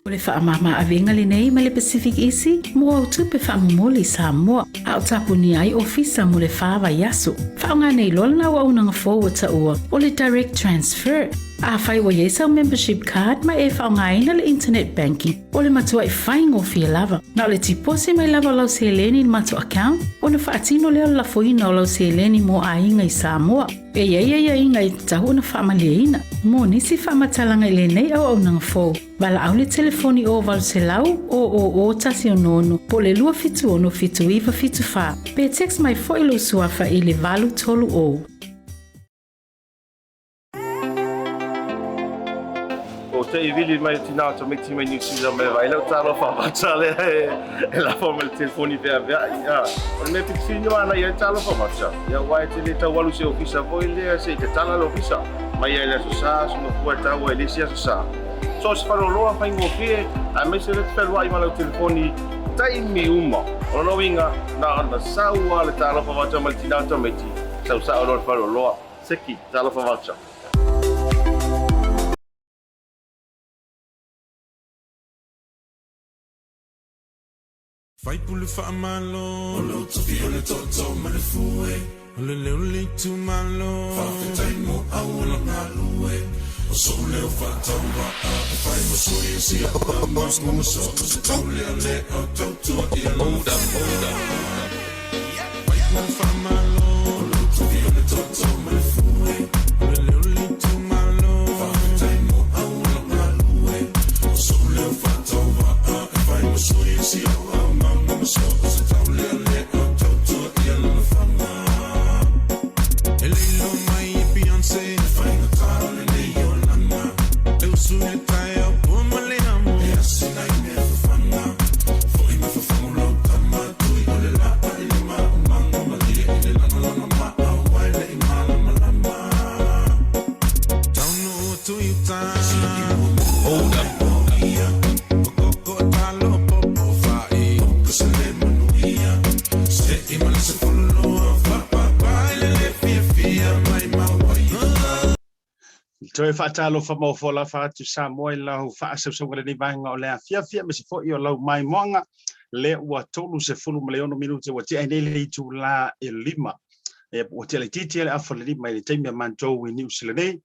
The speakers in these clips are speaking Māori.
O le whaamama avenga le nei ma le Pacific Isi, mo au tupe whaamumoli Samoa, au tapuni ai ofisa mo le whaawa yaso. Whaonga nei lola na wa unanga forward ta ua, o le direct transfer. A whai wa yesa membership card ma e whaonga ina le internet banking, o le matua i whaingo fia lava. Na o le tipose mai lava lau se leni mato account, o le whaatino leo la foina o lau se leni mo a inga i Samoa. E ia inga i tahu na whaamalia mo nisi whaamatalanga i le nei au unanga fo. Bala au le telefoni o valu se lau o tasi o nono po le lua fitu ono fitu iwa fitu wha. Pe text mai fo ilo suafa i le valu tolu o. O te i vili mai tina to mekti mai New Zealand mai vai lau talo fa matale e la forma le telefoni vea ya. O me piksi no ana ia talo fa matsa. Ya wai te le tau walu se ofisa voi le se te tala lo ofisa. Mai ia le so sa so no fu ta wa le sia so sa. So se faro loa fai ngofie, a me se rete whelua i malau telefoni taimi uma. O no inga na ana saua le talo fa matsa mal tina to meti. Sau sa o lo faro loa. Seki talo fa matsa. Fai pule fa malo, o lo tofi o le toto ma le fue, o le leo le tu malo, fa fetai mo au la ngalue, o so leo fa taua a, e fai mo sui e si a pa mas mo so, se tau leo le o tau tua i a oda. Fai pule fa malo, o lo tofi o le toto ma le fue, o le leo le tu malo, fa fetai mo au la ngalue, o so leo fa taua a, e fai mo sui e si a pa so se tau lea le o tau tua i ala na whanga. E leilo mai e Beyonce, e whainga tau le nei o langa. E usu e tai au puma le amo, e asi nai me whanga. Fo i me whanga lau tama tui o le lapa i le maa umanga malia i le lana lana maa au wai le i maa lama lama. Tau no o tui uta, hold up. Toi whaatalo whamaofola whaatu Samoa i lau whaasausaunga ni vahenga o lea fia me se fo i o lau mai moanga le ua tolu se fulu ma le ono minute wa tia enele i tu la e lima. E ua tia le titi ele afo le lima i le taimia mantou i New Zealand.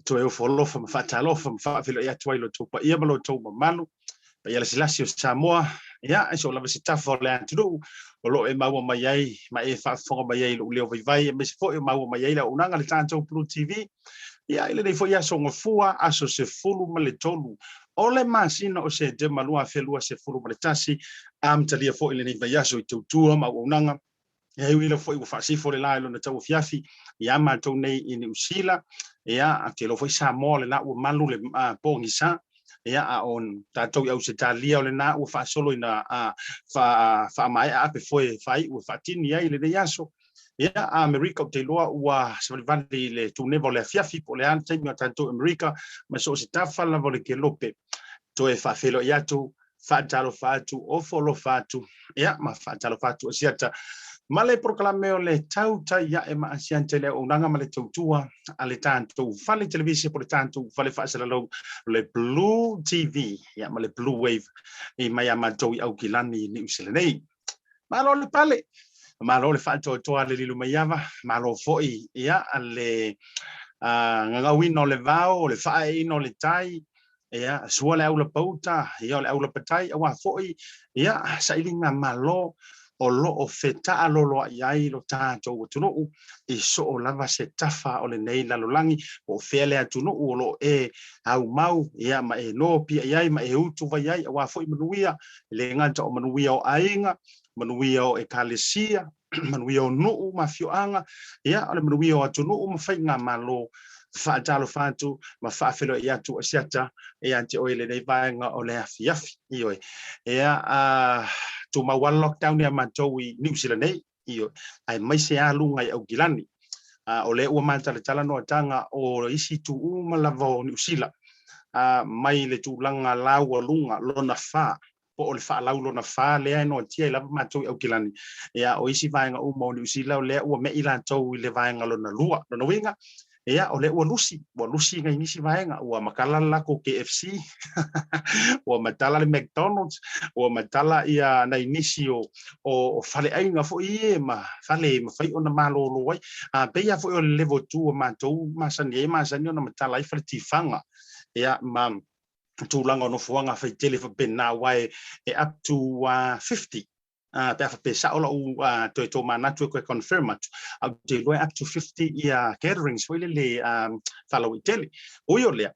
Toi o folofa ma whaatalo ma whaafilo i atua i lo tupa ia malo tau ma malu. Pa ia le silasi o Samoa. Ia, e so lava se tafo le anturu. O lo e maua mai ai, ma e whaafonga mai ai lo leo vai me se fo i maua mai ai la unanga le tātou BLU TV. Ia ile nei foi aso ngofua aso se fulu ma le tolu o le masina o se de malua felua se fulu ma le tasi talia foi ile nei vai aso i tutua ma unanga ia ile foi fa si foi la ile na tau fiafi ia ma tau nei i New Zealand ia a te lo foi Samoa le na o malu le pongisa ia a on tatou au se talia o le na o fa solo ina fa mai a pe foi fai o fatini ia ile nei aso. Ia America o te loa ua savali le tuneva le fiafi po le antaimi o tanto America ma so se tafala vole ke lope to e fafelo ia tu fatalo fatu o folo fatu ia ma fatalo fatu ASIATA ma le proclame o le TAUTAI ia e ma ASIATA le unanga ma le tautua a le tanto fale televisi po le tanto fale fasalalo le BLU TV ia ma le Blue Wave e mai amatou i au kilani New Zealand. malo le pale malo le fato to ale lilu maiava malo foi ia ale nga wino le vao le fai no le tai ia sua le aula pauta ia le aula patai wa foi ia sailinga malo o lo o feta lo ai lo tatou tunu I so o lava se tafa o le nei lalolangi o fele atunu o lo au mau ia ma no pia ia ma utu vai ai wa foi manuia le ngata o manuia o ainga manuia o ekalesia manuia o no ma fioanga ia o le manuia o atunu ma fainga malo fa talo fatu ma fa felo ia tu asiata ia te o le nei vaenga o le afiafi ioi ia tu ma one lockdown ya matou I New Zealand io ai mai se alunga I Augilani o le ua matala no tanga o isi tu uma lavo New Zealand mai le tu langa laua lunga lona fa po o le fa lau lona fa le no tia la matou I Augilani ia o isi vaenga uma o New Zealand le ua me ila tou le vaenga lona lua lona winga ia o le ua lusi ngai nisi vaenga ua makala la ko KFC ua matala le McDonald's ua matala ia na inisi o fale ainga fo I ma fale ma fai ona malo lo wai pe ia fo o level 2 ma tou masani ona matala I fale tifanga ia ma tu langa no fuanga fai tele fa pena wai up to 50 pe fa pesa ola to manatu ko confirm up to 50 gatherings le follow tele o yo le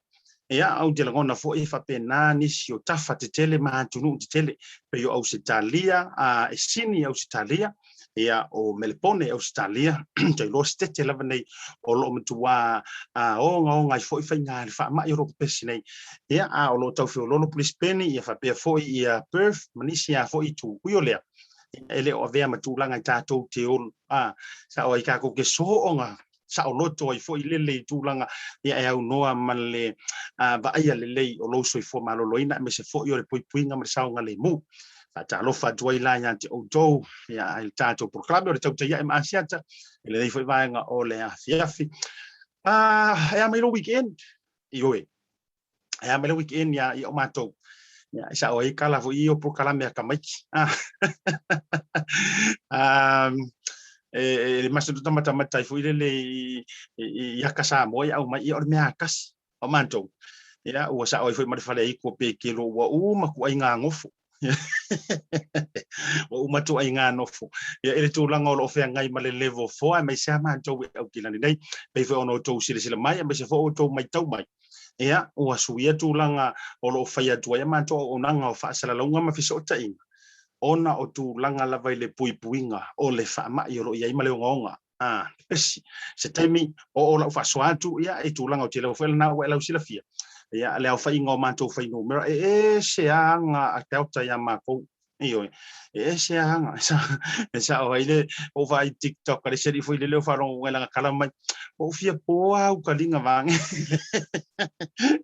ia au de lagona fo I fa pena ni sio tafa te tele ma tunu te tele pe yo Australia sini Australia ia o Melbourne Australia te lo stete lava nei o lo mtua o ngai fo I fainga fa ma Europe pesine ia o lo tau fo lo police peni ia fa pe fo ia Perth manisia fo I tu yo le ele o vea matulanga tatou te ol sa o ka ko ke soonga sa o loto I fo I lele tulanga ia au noa male ba ia lele o lo so I fo malo loina me se fo I le puipuinga me sa nga le mu ta lo fa tuai la ya te o do ia il tatou proclame o le tau ia ma ASIATA ele dei foi vaenga o le afiafi ia me lo weekend io ia me lo weekend ia o matou ya sa o kala fo I o proclame ka mai le masu tamata fo I le ia kasa mo ia o mai o me akas o manto ia o sa o foi ma fale I ko pe kilo wa ma ku ai nga ngofo o matu ai nga nofo ia ele tu langa o fe ngai ma le level 4 mai sa manto o kilani nei pe fo ono to sile mai me se fo to mai tau mai ia o asuia tu langa o lo faia tu ia manto o nanga o fa sala longa ma fiso tai ona o tu langa la vai le puipuinga o le fa ma I ro ia I ma le ngonga pesi se taimi o la fa soatu ia e tu langa o te lo fa na wa la usila fia ia le au fa ingo manto fa no mera se anga a tauta ia ma ko io se anga sa o ile o vai TikTok ale se foi le fa ro wela kala mai o fia po au kalinga vange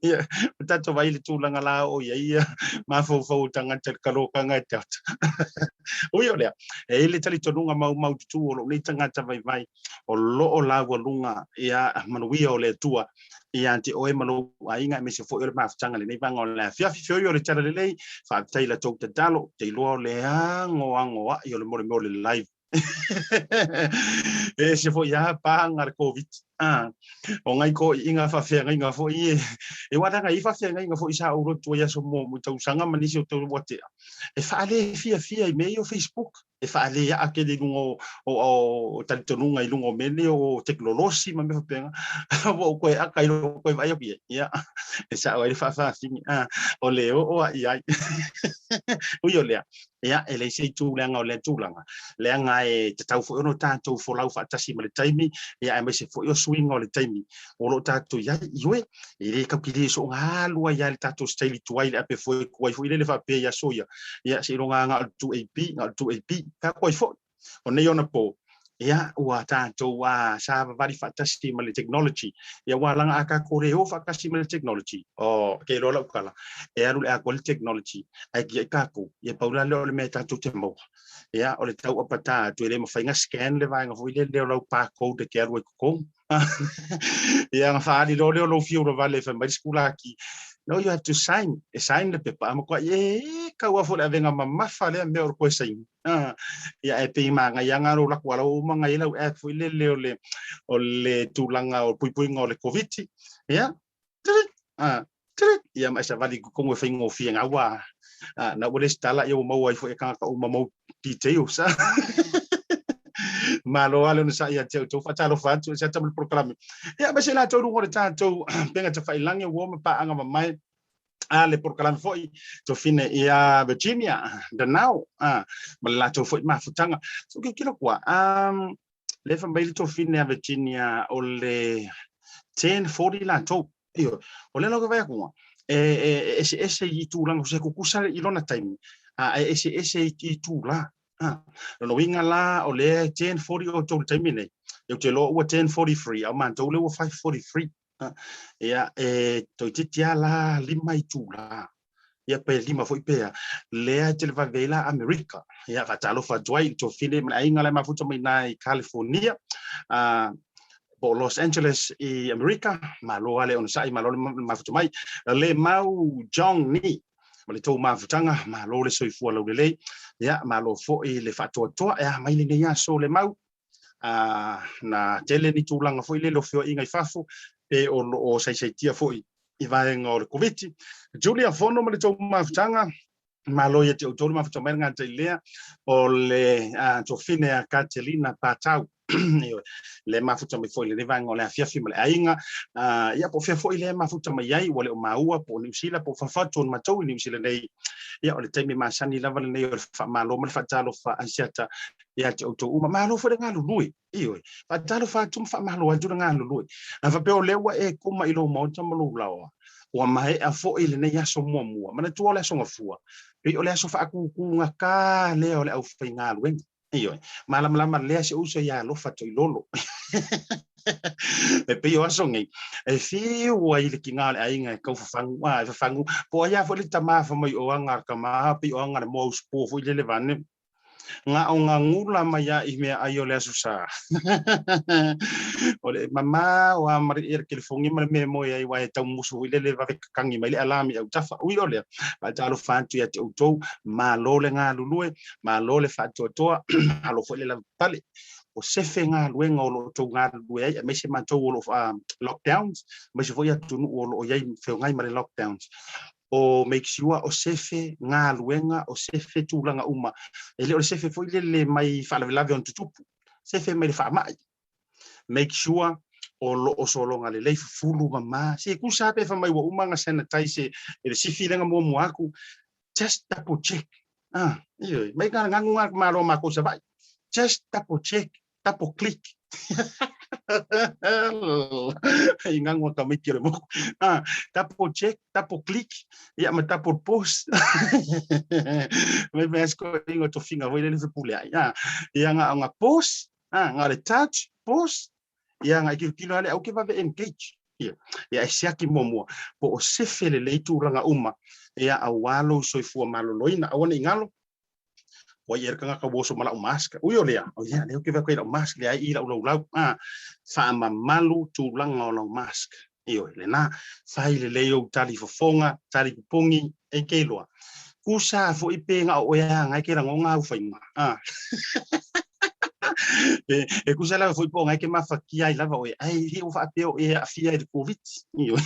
ia tato vai le tu langa la o ia ma fo tanga te kalo kanga tauta o io le ele tali tonunga mau tu o le tanga ta vai o lo o la lunga ia manuia o le tua ia anti o malo ainga me se fo le mafutanga le nei vanga o le fia fio yo le tala le lei fa taila tok te dalo te lo le ango yo le mo le live se fo ya pa ngar covid o ngai ko inga fa fia ngai fo e wada ngai fa fia ngai fo isa o to ya so mo tau sanga manisi o to wote e fa ale fia I me yo Facebook e fa ale ya akele lungo o tantonunga I lungo mene o teknolosi ma me fa penga o ko aka I ko vai abi ya e sa o fa sing o le o ai o yo le ya ele se tu langa o le tu langa le nga e te tau fo no tanto fo lau fa tasi ma le taimi ya me se fo yo swing o le taimi o lo tato ya iwe ele ka pili so nga lua ya le tato style tuai le ape fo ko le fa pe ya soya ya se ronga nga tu AP ka ko fo o ne ona po ya wa tato wa sa vari fa tasi ma le technology ya wa langa aka ko re o fa kasi ma le technology o ke lo la kala e alu le ko le technology ai ki ka ko ye paula le me tato tembo ya o le tau apata tu le mafainga scan le vai nga foi le lo pa code ke alu ko ya nga fa di lo fio lo vale fa mai skula ki No, you have to sign the paper. I'm quite kawa for having a mafale and more question. Ya pe manga yanga ro la kwala o manga ila e fu le o le tulanga o puipuinga o le covid. Ya. Ya ma sa vali ko mo fingo fianga wa. Na wole stala yo mo wa fu e ka o mo details. Malo alo na sa iya to fa talo fa to sa tamul proclame. Ya ba sila to ngore ta to penga ta fa ilange wo ma pa anga mai le proclame foi to fine ia Virginia the now mala to foi ma futanga so ke kilo kwa le fa mai to fine Virginia o le 1040 la to io o le lo que vai kwa ese i tu lang se ku kusa i lona time ese i tu la no winga la o le 1040 o to time ne yo te lo o 1043 au man to le o 543 ya to titia la lima i tu la ya pe lima foi pe le te va vela America ya ka talo fa joy to fine ma inga la ma futa mai nai California po Los Angeles i America ma lo ale on sai ma lo ma futa mai le mau jong ni ma le to ma futanga ma lo le soi fu lo le ya ma lo fo i le fa to ya mai le ya so le mau na tele ni tulanga foi le lo fio inga i fafu e o sai tia foi i vai ngor covid Julia fono mo le to mafutanga malo ye to ma futa nga tele o le to fine a Catalina Patau le mafuta me foi le vai ngor le fia fima le ainga ya po fia foi le mafuta mai ai o le maua po New Zealand po fa ton ma to New Zealand nei ya o le temi ma sani lava le nei o fa malo mo fa talo fa ASIATA ya te auto uma malo fa nga lui io fa talo fa tum fa malo aju nga lui fa pe o lewa e kuma ilo mo tamalo lawa o mai a fo ile nei ya so mo mo mana tu ole so ngafua pe ole so fa ku nga ka le ole au fa nga lui io malam lama le se uso ya lo fa to ilolo e pe yo aso ngai e fi wa ile kinga le ainga ko fa fangu po ya fo le tama fa mai o anga ka ma pe o anga mo spo fo ile le vane nga o nga ngula maya i me ayo le asusa ole mama wa mari er ke fongi me mo ya wa ta musu ile le va kangi mai le alami au tafa ui ole ba talo fantu ya te auto ma lo le nga lulue ma lo le fatu to alo fo le la pale o se fenga luenga o lo to nga lue ai me se manto o lockdowns me se foi atu o ya fe ngai mari lockdowns o make sure o sefe nga luenga o sefe tulanga uma ele o sefe foi le mai fa la on tutupu sefe mai fa mai make sure o solo nga le fulu mama se ku sa pe fa mai wa uma nga sanitize ele si filenga mo mo aku just double check iyo mai ka nga nga maro mako sa bai just double check double click ingang ka mikir mo tapo check tapo click ya ma tapo post me mesko ingo to finga voi le pula ya nga post nga touch post ya nga kilo ale au ke va engage ya siaki momo po o sefele le turanga uma ya awalo soifua maloloina awona ingalo wa yer kanga ka boso mala mask uyo le o ya le ke va ko mask le ai la ulau fa malu tulang ngolo mask iyo le na fa ile le yo tali fofonga tali pongi e kelwa kusa fo ipenga o ya ngai ke rangonga u faima e kusa la fo iponga ke mafakia ila va o ai hi u fa peo e afia de covid iyo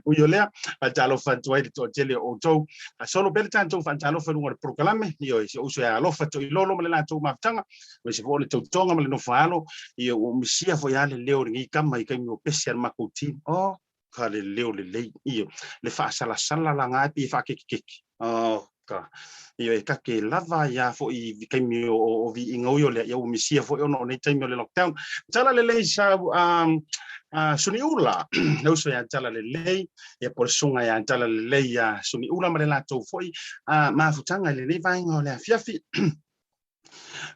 uyo le talo fa toi to tele o to solo per tanto fa talo fa un proclame iyo se uso ya lo fa to ilolo me la to maftanga me se vo le to tonga me no falo iyo o misia fo ya le leo ngi kama i kanyo special makuti o ka le leo le iyo le fa sala la ngati fa kek ka iyo e ka ke lava ya fo i kanyo o vi ingoyo le ya o misia fo no ne time le lockdown tala le sa suni ula no so ya tala le e por sunga ya tala le ya suni ula ma la to foi ma futanga le vai ngole fiafi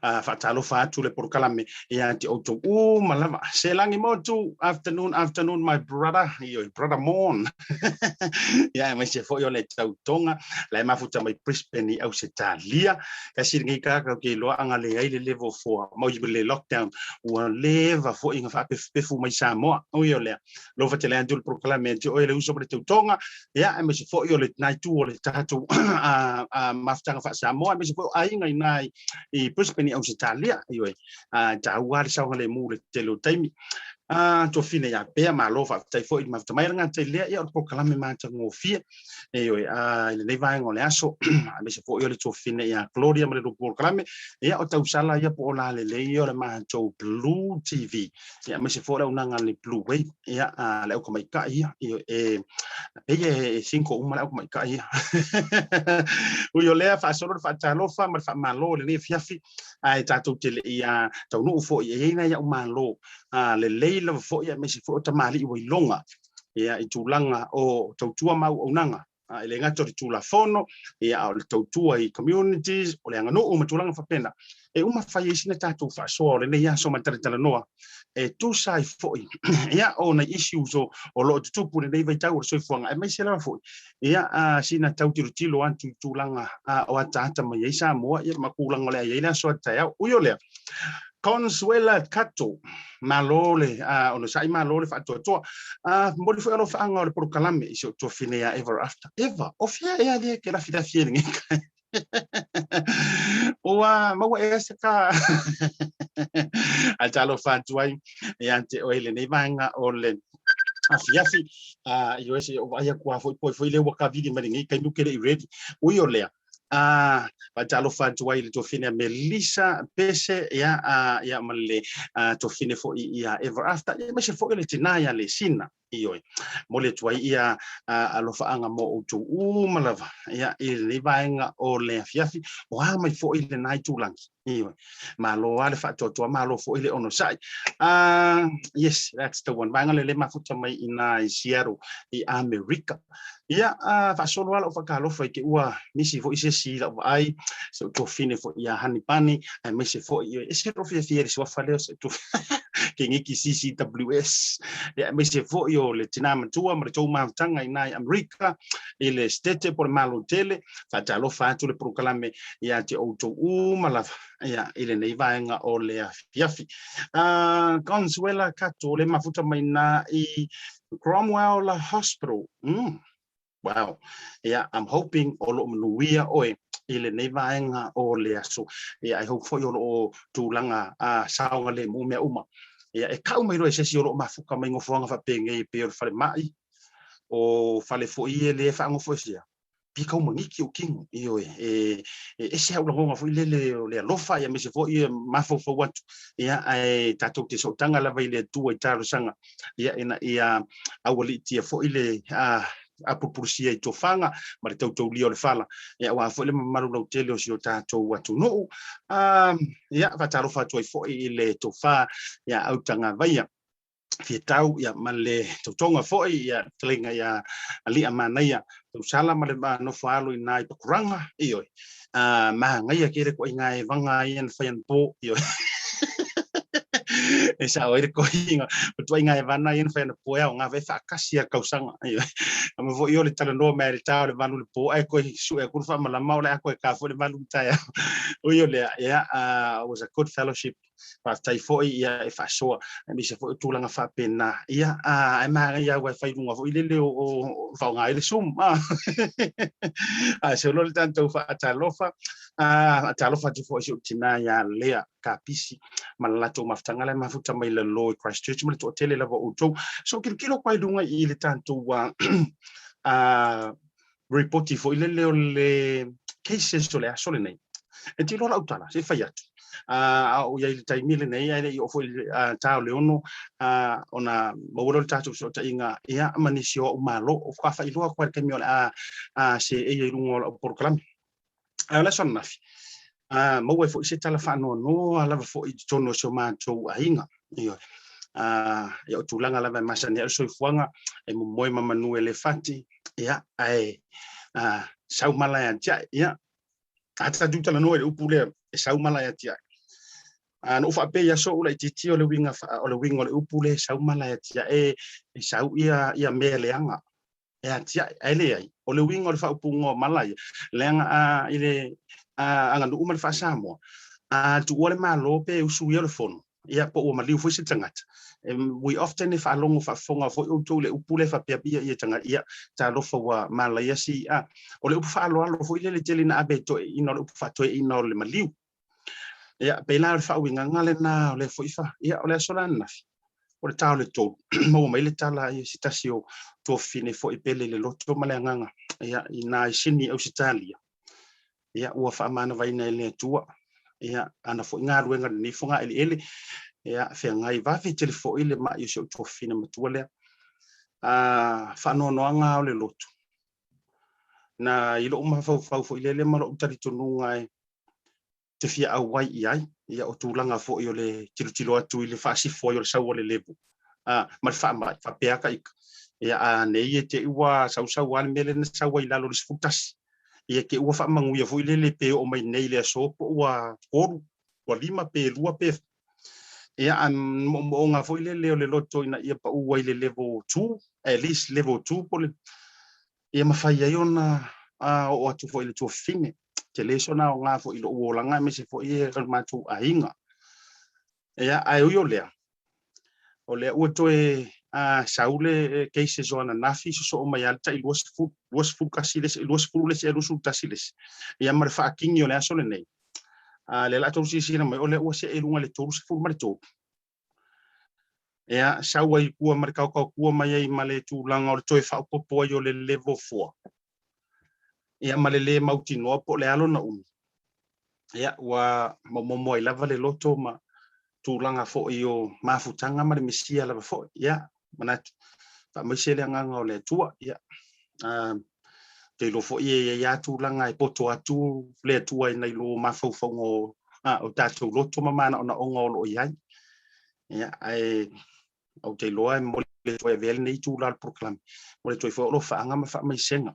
Fatalofa atu le porkalame ia te auto malama selangi motu afternoon my brother your brother Mon ia mai se foi ole tautonga la mafuta mai Brisbane au se talia kasi ngi ka ke lo anga le ai le level 4 mo le lockdown wa leva foi nga fa pefu mai Samoa o yo le lo fa tele antul porkalame te o le uso le tautonga ia mai se foi ole nai tu ole tatu mafutanga fa Samoa mai se foi ai ngai nai I Brisbane au se talia ioi taua le saunga le mu le telo taimi to fine ya pe malo fa tai foi ma tamai nga te le ia o kalame ma tango fie ioi le nei vai ngole aso me se foi le to fine ya Gloria ma le do kalame ia o tau sala ia po la le ia le ma to BLU TV ia me se foi una nga le blue way ia le o mai ka ia e 5 uma le o mai ka ia o yo le fa solo fa talo fa ma fa malo le fiafi ai tatu te ia tau no fo ia na ia malo le leila fo ia me se fo tamali i longa ia I tulanga o tautua mau onanga ele ngato I tulafono ia o tautua I communities o le anga no uma tulanga fa pena e uma fa isina tatu fa so le ia so matala noa e tu sai fo ia o na issues o lo tupu nei vai tau so fonga e me se la fo ia sina tau tilo antu tulanga o ata mai ia Samoa ia makulanga le ia so ta o yo le Consuela Kato malole ono sai malole fa to mo fo no fa ngor por kalame iso to finea ever after ever of ya de que la fida feeling oa mo ese ka altalo fa tuai e ante o ele nei vanga ole afiafi yo ese o vai kwa foi le waka vidi maringi kai nuke ready o yo le Patalo fatuai le tofine Melissa pese ya male tofine fo ia ever after me se fo le tinaya le sina ioi mole tuai ia alofa anga mo utu malava ia ile vaenga o le fiafi o mai fo ile nai tulangi ioi malo ale fa to malo fo ile ono sai yes that's the one vaenga le mafuta mai ina Seattle I America ia fa solo ala fa kalo fa ke ua misi fo ise si la ai so to fine fo ia hanipani ai misi fo ia ese to fie so fa le so to ke ngiki CCWS ia misi fo yo le tinama tua ma to ma tanga ina America ile state por malo tele fa talo fa tu le proclame ia te auto mala ia ile nei vaenga o le fiafi Consuela Kato le mafuta mai na I Cromwell Hospital wow yeah I'm hoping olo mnuia oe ile nei vaenga o le aso yeah I hope for yo tulanga saunga le mu me uma yeah e kau mai ro ese si olo mafuka mai ngofonga fa penge pe fale mai o fale fo ile fa ngofo sia pika mangiki o king io e se au longa fo le lofa ya me se fo mafo fo wat ya ai tato te so tanga la vai le tu e taro sanga ya ina awali ti fo ile a popursia I tofanga ma le tau lio le fala ia wa fo le maru lo tele o si o tatou watu no ia fataro fatu ai fo I le tofa ia au tanga vaia fietau ia male totonga fo ia tlinga ia ali amana ia tu sala male no falo ina I pakuranga io ma ngai ke re ko ngai vanga ia fayan po io esa o ko inga tu ngai vana ia fayan po ia nga ve fa kasia kausanga io ma vo io le tala no me le tau le vanu le po ai ko su e kurfa mala maula ko ka fo le vanu tai o io le ia was a good fellowship pa tai fo ia e fa so mi se fo tulanga fa pena ia ai ma ia wa fa lunga fo ile o fa nga ile sum se lo tanto fa talofa tu fo so tina ya lea kapisi malato maftanga le mafuta mai le lo Christchurch mo to tele la vo so kilo kwa lunga ile tanto wa reporti fo ile le cases to le asole nei e ti lo la utala se fa yatu o ia ile tai mile nei ai o fo tao le ono ona mo tatu so ta inga ia manisio o malo o fa fa ilo kwa ke mi se e lungo por klam ala son nafi mo we fo se tala fa no ala fo I tono so ma to ainga io ia tulanga la masani so fuanga e mo manu elefati ia ai sau malaya ja ia ata du tala no e upule e saumala ya tia an ufa pe ya so ula titi o le winga o le winga o le upule saumala ya tia e sau ia meleanga e tia ele ai o le winga o le fa upungo malai leanga ile anga no uma le fa Samoa tu ole malo pe usu ia le fono ia po o maliu foi se tangata we often if along of fonga fo o to le upule fa pe ia tanga ia ta lo fo wa malaya si o le ufa alo fo ile le tele na abeto ino le ufa to ino le maliu ia pe la fa winga ngale na le fo ifa ia o le solana o le tau le to mo mai le tala ia sitasio to fine fo ipele le loto male nganga ia ina sini o sitalia ia ua fa mana vai na le tua ia ana fo nga ruenga ni fonga ele ia fe ngai va fe telefo ile ma yo so to fine matuale fa no nga o le loto na ilo uma fo ile le maro utari tonu ngai te fia awai ia o tulanga fo yo le tilo atu ile fa si fo yo le sau le lebu ma fa peaka ia nei te ua sau wan mele na sau ila lo sfutas ia ke ua fa manguia fo ile le pe o mai nei le so po ua koru wa lima pe lua pe ia mo nga fo ile le loto ina ia pa ua ile level 2 at least level 2 pole ia mafai ai ona o atu fo ile to fine te le so na nga fo ile o langa me se fo ia ma tu ainga ia ai o le o to saule cases ona nafi so mai alta i los fu kasiles los frules e los utasiles ia mar fa kingi o le aso le nei le la to si na mai o le o se e lunga le to fu mar to ia saua i kua mar ka kua mai ai male tu langa o to e fa popo yo le level 4 ia male le mauti no po le alo na ia wa mo i lava le loto ma tu langa fo io mafutanga ma le misia lava fo ia manat fa mai se le nganga o le tua ia te lo fo ia tu langa i poto atu le tua i nei lo mafaufongo o tatu loto mamana ona ongo lo ia ia ai au te loa mo le toi vel nei tu la proclam mo le toi fo lo fa nga ma fa mai senga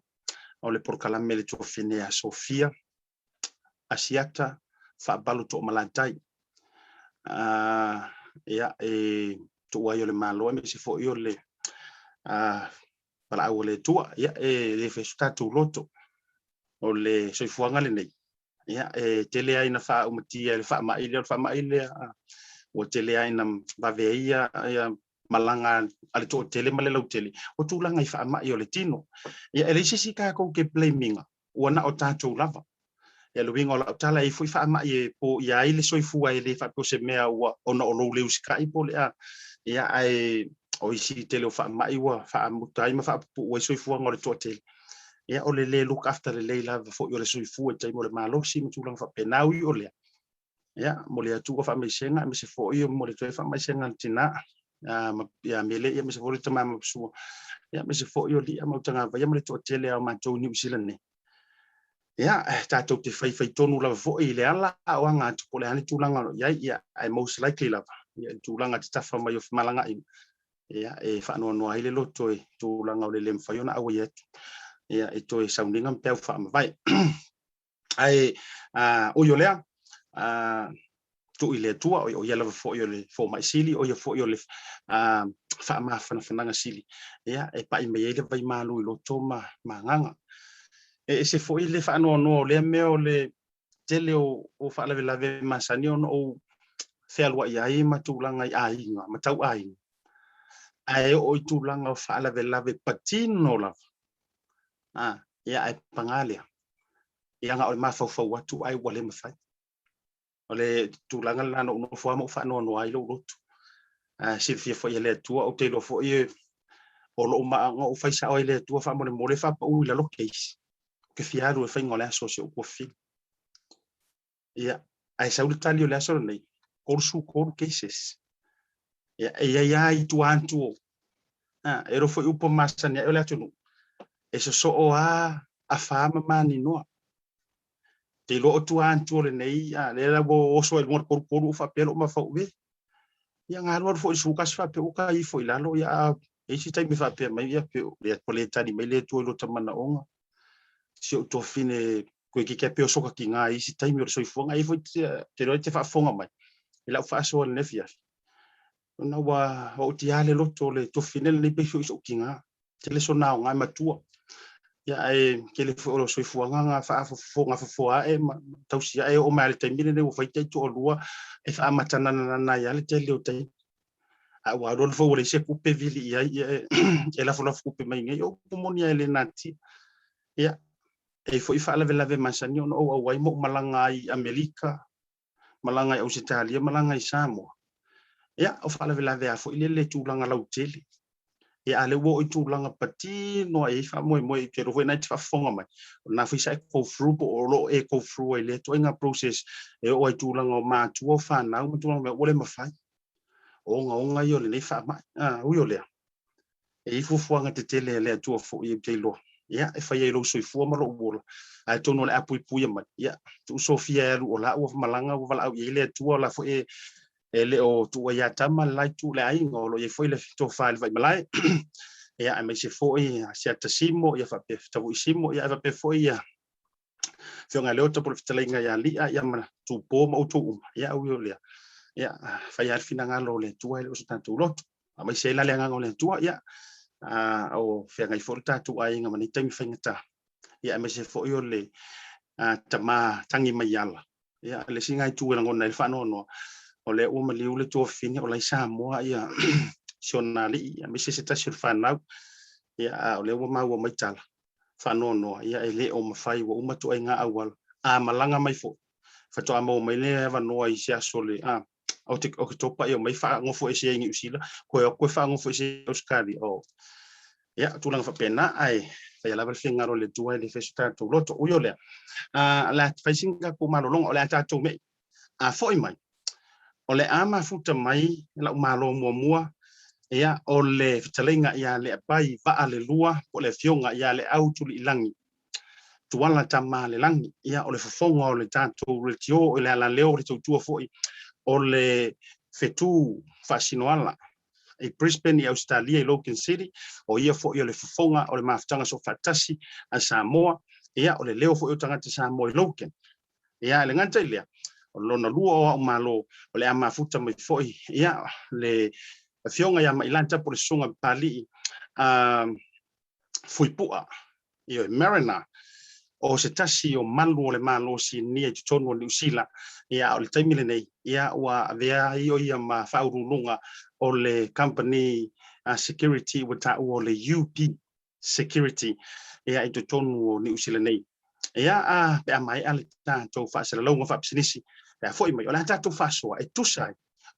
o le proclam me le to fine a Sofia ASIATA fa balu to malatai ia to wa yo le malo me se fo yo le para o le tua ia le festa tu loto o le so fuanga le nei ia tele ai na fa umatia le fa mai le o tele ai na va veia ia malanga ale to tele male lo tele o tu langa i fa mai o le tino ia ele si ka ko ke blaming o na o tato lava ia lo winga o tala i foi fa mai po ia ile so fu ai le fa po se mea o na o lo le uska i po le ia ai o isi tele o fa mai wa fa mutai ma fa po o so fu ngore to tele ia o le look after le leila fo yo le so fu e tai mo le malo si mo tu langa fa penau i o le ia mo le atu fa mai senga me se fo yo mo le to fa mai senga tina ia mele ia me se fo le tama mo su ia me se fo yo li mo tanga va ia mo le to tele o ma to New Zealand ne ia ta to te fai tonu la fo ile ala o anga tu po le ani tu langa ia I most likely la ia tu langa te tafa mai o malanga ia fa no ile loto tu langa o le lem fa yo na o ia ia to sounding am pe fa vai ai o yo le tu ile tua o ia lava fo yo le fo mai sili o ia fo yo le fa ma fa sili ia pa i me ile vai malu lo toma manganga se fo ile fa no le meo le tele o fa lave masani o fel wa ia ma tu langa ai ma tau ai o tu langa fa lave patino la ia ai pangalia ia nga o ma fa watu ai wale mafai ole tu langa la no fo mo fa no ai lo lotu se fia fo ile tua o te lo fo o lo ma o fa sa o ile tua fa mo le fa o la lo case que fiaru e fa ngola socio ko fi ia ai sa ultalio la so nei corsu cor cases ia i tu antu ero fo upo masani ole atu eso so o a fama mani no te lo tu antu le nei le la bo so el mor por fa pelo ma fa we ia ngalo fo su ka fa pe o ka i fo ila lo ia e si tai me fa pe mai ia pe le poleta di mele tu lo tamana onga si o to fine koe ke peo soka ki ngā isi taimi o le soifuanga i foi te roi te whaafonga mai. I lau whaasoa le nefia. Ona wa o ti ale loto le tofinele nei pefio iso ki ngā. Te le so nao ngai matua. Ia ke le fo o soifuanga ngā whaafonga tausia o mai le taimine ne o whaitai to o lua e whaamatana na ia le te leo tai. Wa ron fo le se kupe vili ia e la fo kupe mai ngai o pomoni ele nati. Ia e fo ifa lave masani ono o wai mo malanga i Amerika, malanga i Australia, malanga i Samoa. Ia o fa lave a fo ile le tulanga lautele. Ia ale wo i tulanga pati no e fa mo ke ro na te fa fonga mai. Na fo isa ko through o lo e ko through ile to inga process e o i tulanga o ma tu fa na o tulanga o le mafai. O nga yo le nei fa mai. O yo le. E fu fuanga te tele le tu fo i te lo. Ya e fai lo soifua ma lo bola ai tono le apui ma ya tu sofia o la o malanga o vala ile tu la fo e le o tu ya tama lai tu le ai ngolo e foi le to fa le vai malai ya ai me se foi ASIATA simo ya fa pe tu simo ya fa pe foi ya fionga le oto por fitalinga ya li ya ma tu po ma tu ya o le ya fai al finanga lo le tu ai o tanto lot ma se la le ngolo le tu ya o fenga i forta tu ai nga mani tami fengata ya me se fo yo le tama tangi mayala ya le singa tu nga ngona fa no o le o mali le to fini o le Samoa ya sionali ya me se ta surfana ya o le o ma o mai tala fa no ya ele o mafai o uma tu ai nga awal malanga mai fo fa to amo mai le va no ai sia sole o te o to pa yo mai fa ngofo ese ngi usila ko fa ngofo ese oskali o ya tulang fa pena ai fa la finga ro le tua le festa to loto o yo le la fa singa ko malolong o le ata to me foi mai o le ama futa mai la malo mua ya o le fitalinga ya le pai va ale lua o le fionga ya le autu ilangi tuala Tamalelagi ya o le fofonga o le tato retio o le ala leo le tua foi o le FETUFA'ASINOALA e Brisbane i Australia i Logan City o ia fo i le fofonga o le maftanga so fatasi a Samoa ia o le leo fo i tangata Samoa i Logan ia le ngata ilea o lona lua o malo o le ama futa mai fo ia le fionga ia mai lanta por sunga pali Fuipua i Marina o se tasi o malu o le malo si nia i tonu o New Zealand ia o le taimile nei ia wa vea i o ia ma whaurulunga o le company security wata o le UP security ia i tonu o New Zealand nei ia pe mai ale tatou whaasera launga whaapisinisi ia foi mai o le tatou whaasoa e tusai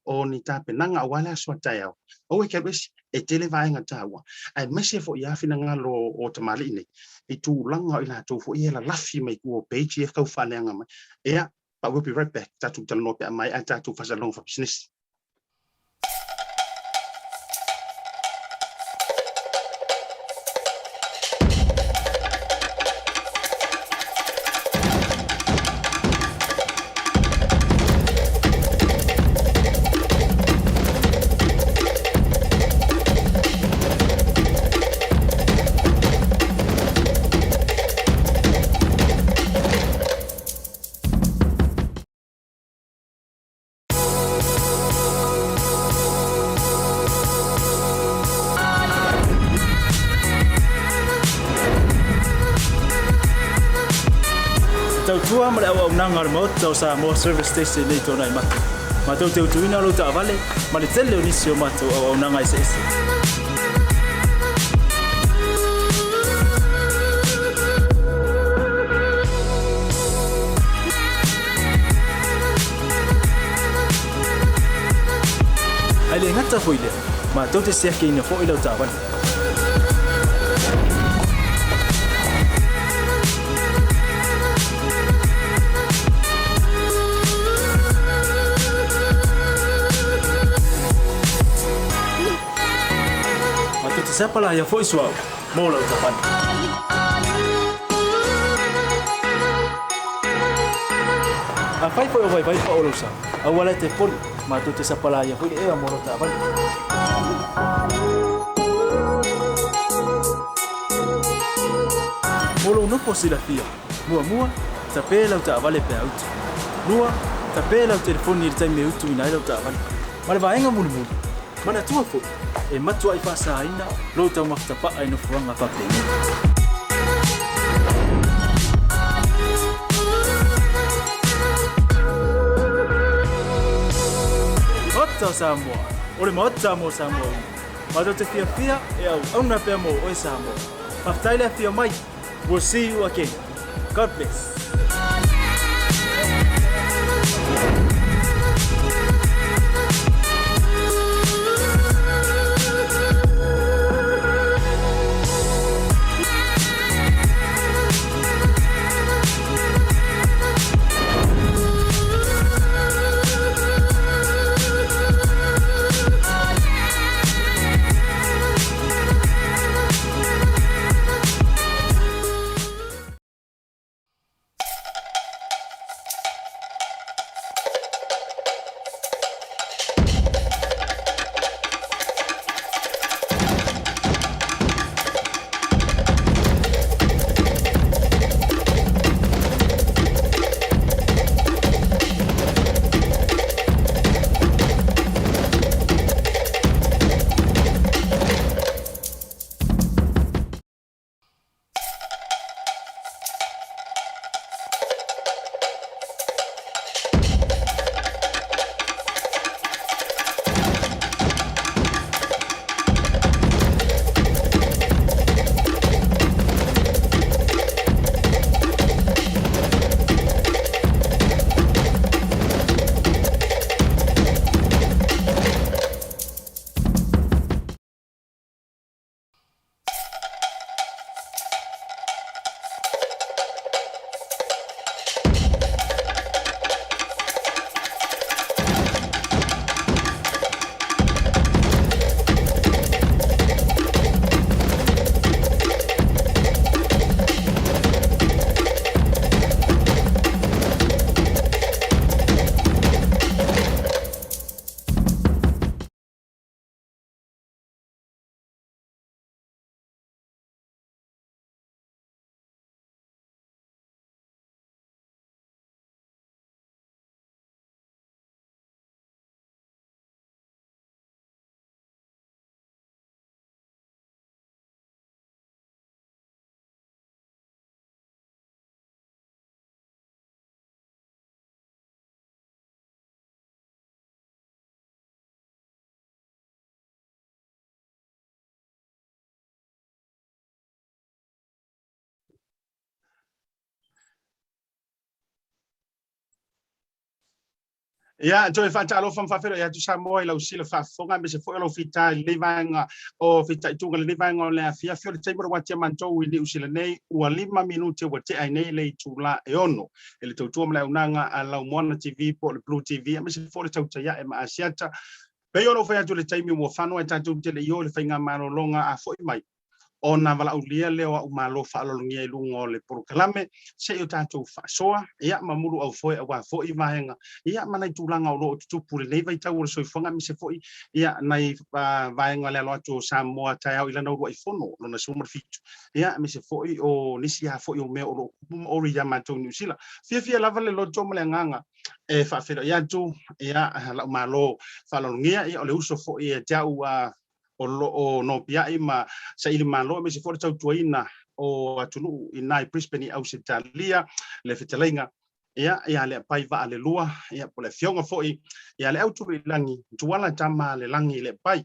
o ni tapenanga wala so taiao o e kebesi e tele vaenga tawa ai mese fo ia fina ngalo o tamali nei i tu langa ila to fo ia la lafi mai ko page e kau fananga mai ia but we'll be right back tatu talo pe mai tatu fa salon for business Tua ma le au nanga mo tau sa mo service station nei tona i matu. Ma tau te utuina lo ta vale, ma le tele o nisi o matu au nanga i se ese. Ai le ngata foi le, ma tau te sea ke ina fo i lau ta vale. Siapa lah yang voice wow, mau lah ucapan. Apa itu yang baik pak ulusa? Awalnya telepon, matu tu siapa lah yang voice mau lah ucapan. Mulu nupo sila dia, mua tapela o ta'avale pe autu. Lua, tapela o telefoni i taimi utu ina ilo ta'avale. Ma le vaenga mulu. Mana tua fo, e matua i whaasaina, lo tau makitapa ai no fuanga whapengi. Mata Samoa, ole mata mo Samoa. Mata te fia e au na pe mo o Samoa. Maftaile fia mai. We'll see you again. God bless. Ya, joy fatalo fam fafero ya tu Samoa ila usila fa fonga me se fo ila fita livanga o fita tunga livanga o le afia fio le taibo watia manto wi usila nei ua 5 minuti wa te ai nei le tula e ono ele tautua mla unanga ala Mona TV po le Blue TV me se fo le tauta ya e ma ASIATA pe ono fa tu le taimi mo fano e tatu te le yo le fainga mano longa a foi mai ona vala ulia leo au malo fa lo ngia lungo le proklame se yo tatu fa soa ia mamuru au foi wa foi vahenga ia mana tulanga o tupu le nei vai tau so fonga mi se foi ia nai vahenga le lo atu Samoa tai au ila no ro ifono no na sumar fitu ia mi se foi o nisi ha foi o me o o ri ya mato New Zealand fia lava le lo tomo le nganga e fa fero ia tu ia la malo fa lo ngia ia o le uso foi e jau o no pia ima sa ili malo me se for tau tuina o atunu inai Brisbane au Australia le fetalinga ia le pai va ale lua ia po le fionga foi ia le autu langi tuala Tamalelagi le pai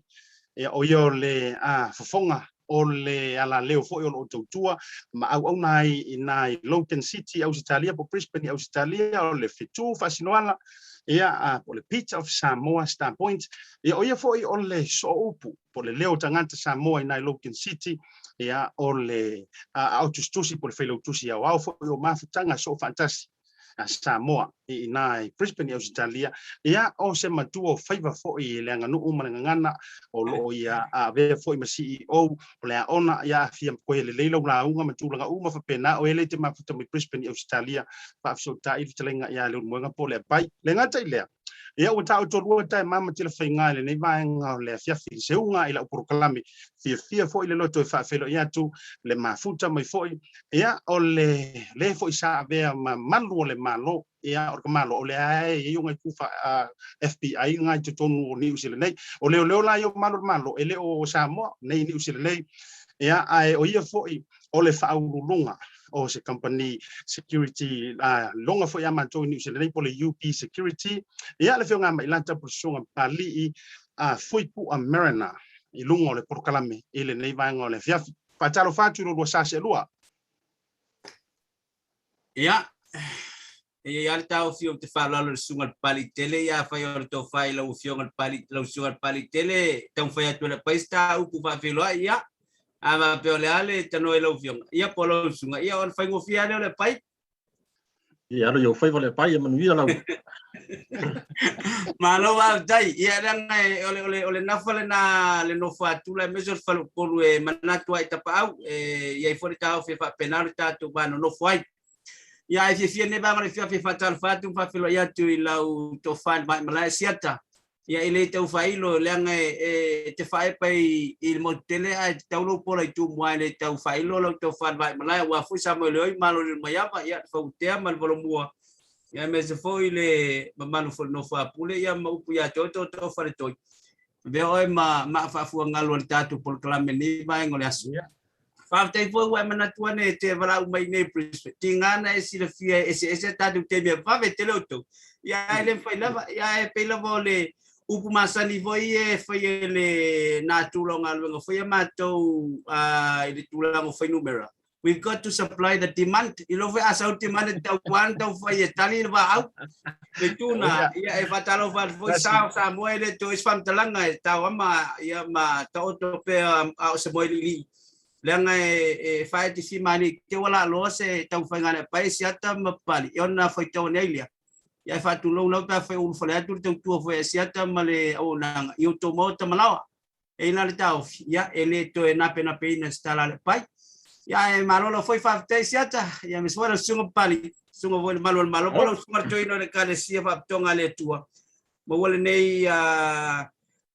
ia o yo le fofonga o le ala leo foi o tautua ma au nai inai Logan City Australia po Brisbane Australia o le FETUFA'ASINOALA ia po le Pizza of Samoa Star Point ia o ia foi o le soupu po le leo tangata Samoa inai Logan City ia o le autostusi po le felautusi au foi o mafutanga so fantasi Samoa I nai Brisbane Australia ia o se matua faiva fo I le nganu ngana o lo ia a ve fo I ma CEO o le ona ia fia ko le leilo la unga matulanga uma fa pena o ele te mafuta mi Brisbane Australia fa so ta I telenga ia le mo nga po le pai le ngata I le ia o tau to lua tai mama tila whainga le nei vaenga o le fiafi se unga I la uporokalami fia fo I le loto fa felo ia tu le mafuta mai fo ia o le fo I sa avea ma malu o le malo ia o malo o le ai I unga kufa FBI ngai te tonu o New Zealand nei o leo la yo malo ele o Samoa nei New Zealand nei ia ai o ia fo I o le whaurulunga o se company security longa fo ia manto New Zealand nei po le UP security ia le whiunga Mailata Fuipua Fuipua Marina I lunga o le porokalame I le nei vaenga o le fiafi patalo fatu lo sase lua ia ia tau fio te whalalo le sunga pali tele ia whai o le tau whai lau fionga pali lau sunga pali tele tau whai atu le paista upu whawhiloa ia ama peo le ale tano e lau fionga ia po lau sunga ia o le whai ngofia leo le pai ia alo yo whai le pai e manuia lau malo al dai ia ranga ole nafale na le no fatu la meso falu polu e manatu ai tapau ia I fori tau fe fa penal tatu bano no foi ia e fia ne ba ma fia fe fatal fatu fa filo ia tu I lau to fan ba ASIATA ia ile tau failo langa te fai pai il motele ai tau lo pola tu moi le tau failo lo to fan ba mala wa fu sa mo le malo le mayapa ia fa utea mal volumua ia me se foi le mamalo fo no fa pule ia ma upu ia to fa le toi veo ma fa fu ngalo le tatu por clame ni ba ngole asu fa te foi wa mana tuane te vala u mai ne Brisbane tingana e si le fia ese tatu te me va vetele auto ia ele foi lava ia e pela vole upu masani foi e foi le na tulonga lo foi matou ile tulanga foi numero. We've got to supply the demand. Ilo foi asa demand tau wan tau foi tali va au. Betuna ia e fatalo va foi sa moele to is fam talanga tau ama ia ma tau to pe au se moele li. Langa e fai ti si mani te wala lo se tau fai ngana pai siata mapali. Iona foi tau nelia. Ia fatu lo lo ta foi un fole atu tau tu foi siata male o na eu to mo tamalawa. E ina le tau ia ele to e na pena ina stala le pai. Ya malo foi fafte siata ya me suara sunga pali sunga vol malo polo sunga toino le kale sia fa tonga le tua mo wole nei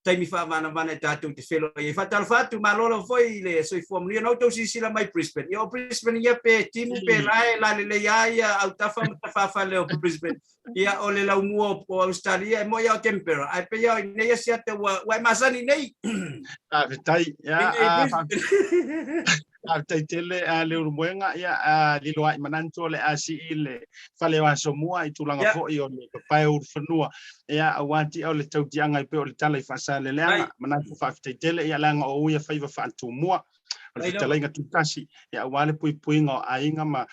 taimi fa vana tatu te felo e fatal fatu malo foi le soi fo mli no to sila mai Brisbane yo Brisbane ya pe timu pe la le ya au tafa fa le Brisbane ya ole la muo po Australia mo ya tempera ai pe ya nei siata wa masani nei vitai ya taitele le urmoenga ia lilo ai mananto le asi ile fale wa somua I tulanga fo I o le pai ur fanua ia awanti o le tautianga I pe o le tala I fasa le leanga mananto fa taitele ia langa o ia faiva fa antumua o le talainga tutasi ia wale puipuinga ainga ma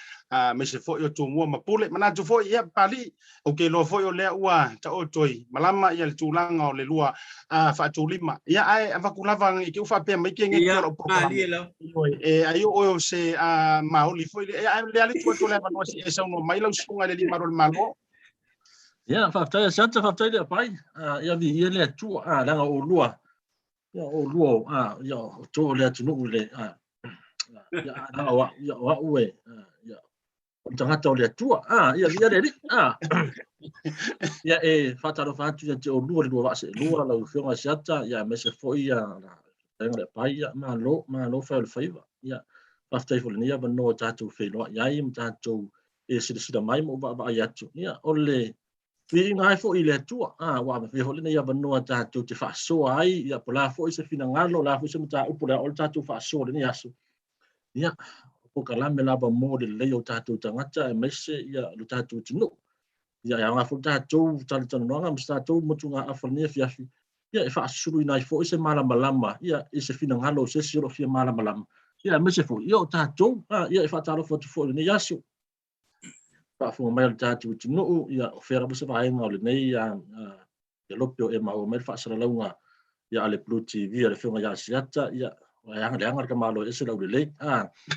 me se fo o tumua mapule mananto fo ia pali o ke lo fo o le ua ta o toi malama ia le tulanga o le lua fa tulima ia ai avakulava I ke ufa pe mai ke nge o programa ai o se maoli foi le ali tu le mano si esa no mai lo sunga le maro malo ia whaftai siata whaftai le pai ia vi ia le tu langa o lua ia o lua ia o to le tunu le ia na wa ue ia o tangata o le tu ia vi le ia e fatalo fatu ia te o lua le lua se lua la fionga siata ia me se foi ia le pai ia malo fa le faiva ia whaftai fo le nia va no tatu whenua iai m tatu e sida mai mo ba ia tu ia ole vi ngai fo I le tua wa me ho le nia va no tatu te fa so ai ia pola fo se fina ngalo la fo se mta upola o tatu fa so le nia so ia ko kala me la ba mo le o tatu tangata e mese ia lo tatu tino ia ya nga fo tatu tatu no nga msta mo tunga afania fiafi ia e fa suru nai fo se mala malama ia e se fina ngalo se siro fia mala malama ia me se fo ia tatu ia e fa talo fo le nia so pa fo mai tatu tino ia fera bo se vai nga le nei ia lopio e ma o me fa sala launga ia ale BLU TV le fionga ia ASIATA ia Yang ke malo ese lau le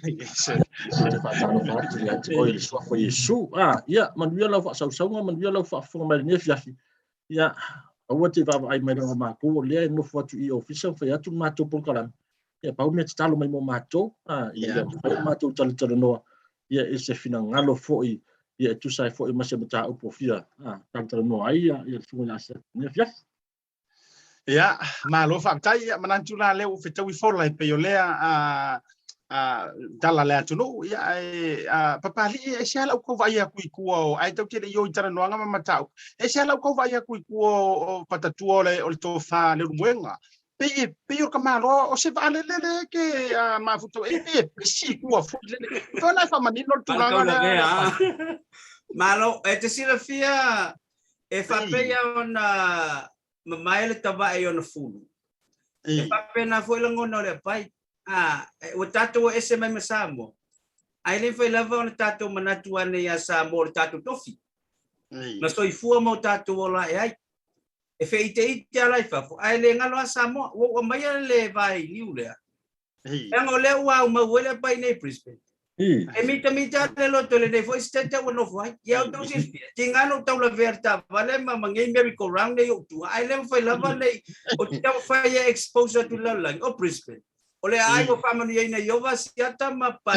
Yes. te fatano fatu ya te oil so fo Yesu ya man via lau fa sau man via lau fa fo mai ne fiafi ya o te va ai mai no ma ko le no fo tu I official fa ya tu ma to por kalam ya pa me talo mai mo ma to ya ma to talo no ya ese fina ngalo fo ya tu sai fo ma se mata o pofia talo no ai ya tu na se ne fiafi Ya, malo whakatai, manantu la leo whetau I whola pe o lea dala lea tunu, ia papali e se ala uko vai a kui kua o ai tau tere yo I tara noanga mamatau. E se ala uko vai a kui kua o patatua o le tō wha le rumuenga. Pe o ka malo o se vale lele ke mafuto e pisi kua fuki lele. Tōna wha manino tulanga lea. Malo, e te sila fia e whapea o na mamaile tava e ona fulu. E pape na foi langona le pai. O tato ese mai masamo. Ai le foi lava o tato manatu ane ya samo o tato tofi. Na soi fua mo tato ola e ai. E fe ite ala fa. Ai le ngalo samo o mai le vai liu le. E ngole wa ma wele pai nei Brisbane. E mita le loto le nei foi stete o no foi. Ya o tosi tingano tau la verta vale ma mangai miracle round nei o tu. Ai le foi lava nei o tau foi exposure to la lang o Brisbane. Ole ai mo family ina yova siata ma pa.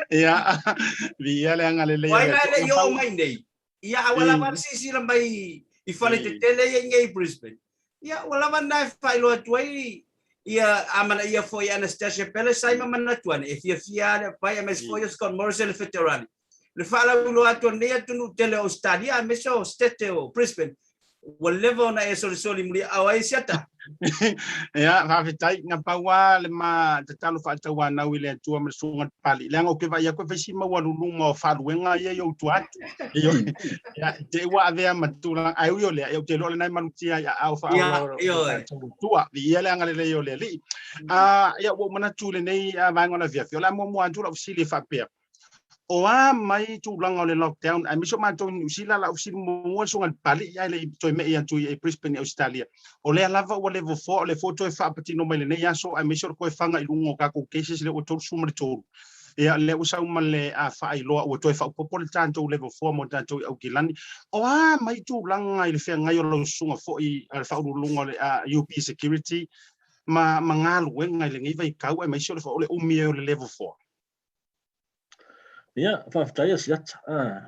Ya, via le anga le le. Wai na le yo mai nei. Ya wala ma sisi la mai I fale te tele ngai Brisbane. Ya wala ma na fai lo tuai. Ia amana ia foi Anastasia Pele sai mamana tuane e fia le pai mas foi os con Morrison Veterani le fala lo atonea tunu tele Australia mas o stete o Brisbane whatever na e soli muri awai siata ya va vitai na pawa le ma te talo fa tawa na wile tua ma sunga pali le ngo ke va ya ko fesi ma walu mo fa luenga ye yo tuat yo ya te wa ave ma tula ai yo le yo te lo le na manutia ya au fa tua ye le ngale le yo le li ya wo mana tule nei va ngona via la mo mo antula usili fa pe o mai tu langa le lockdown ai miso ma to usila la usili mo sunga pali ya le to me ya tu e Brisbane Australia o le lava o level 4 le foto e fa patino mai le nei aso ai miso ko e fanga I lungo ka ko cases le o to suma to e le usa uma le a fa I lo o to e fa popol tanto level 4 mo tanto au kilani o mai tu langa I le fe ngai o lo sunga fo I al fa lungo le UP security ma mangalu wenga le ngai vai kau ai miso le fa o le umi o le level 4. Ya, faafetai asiata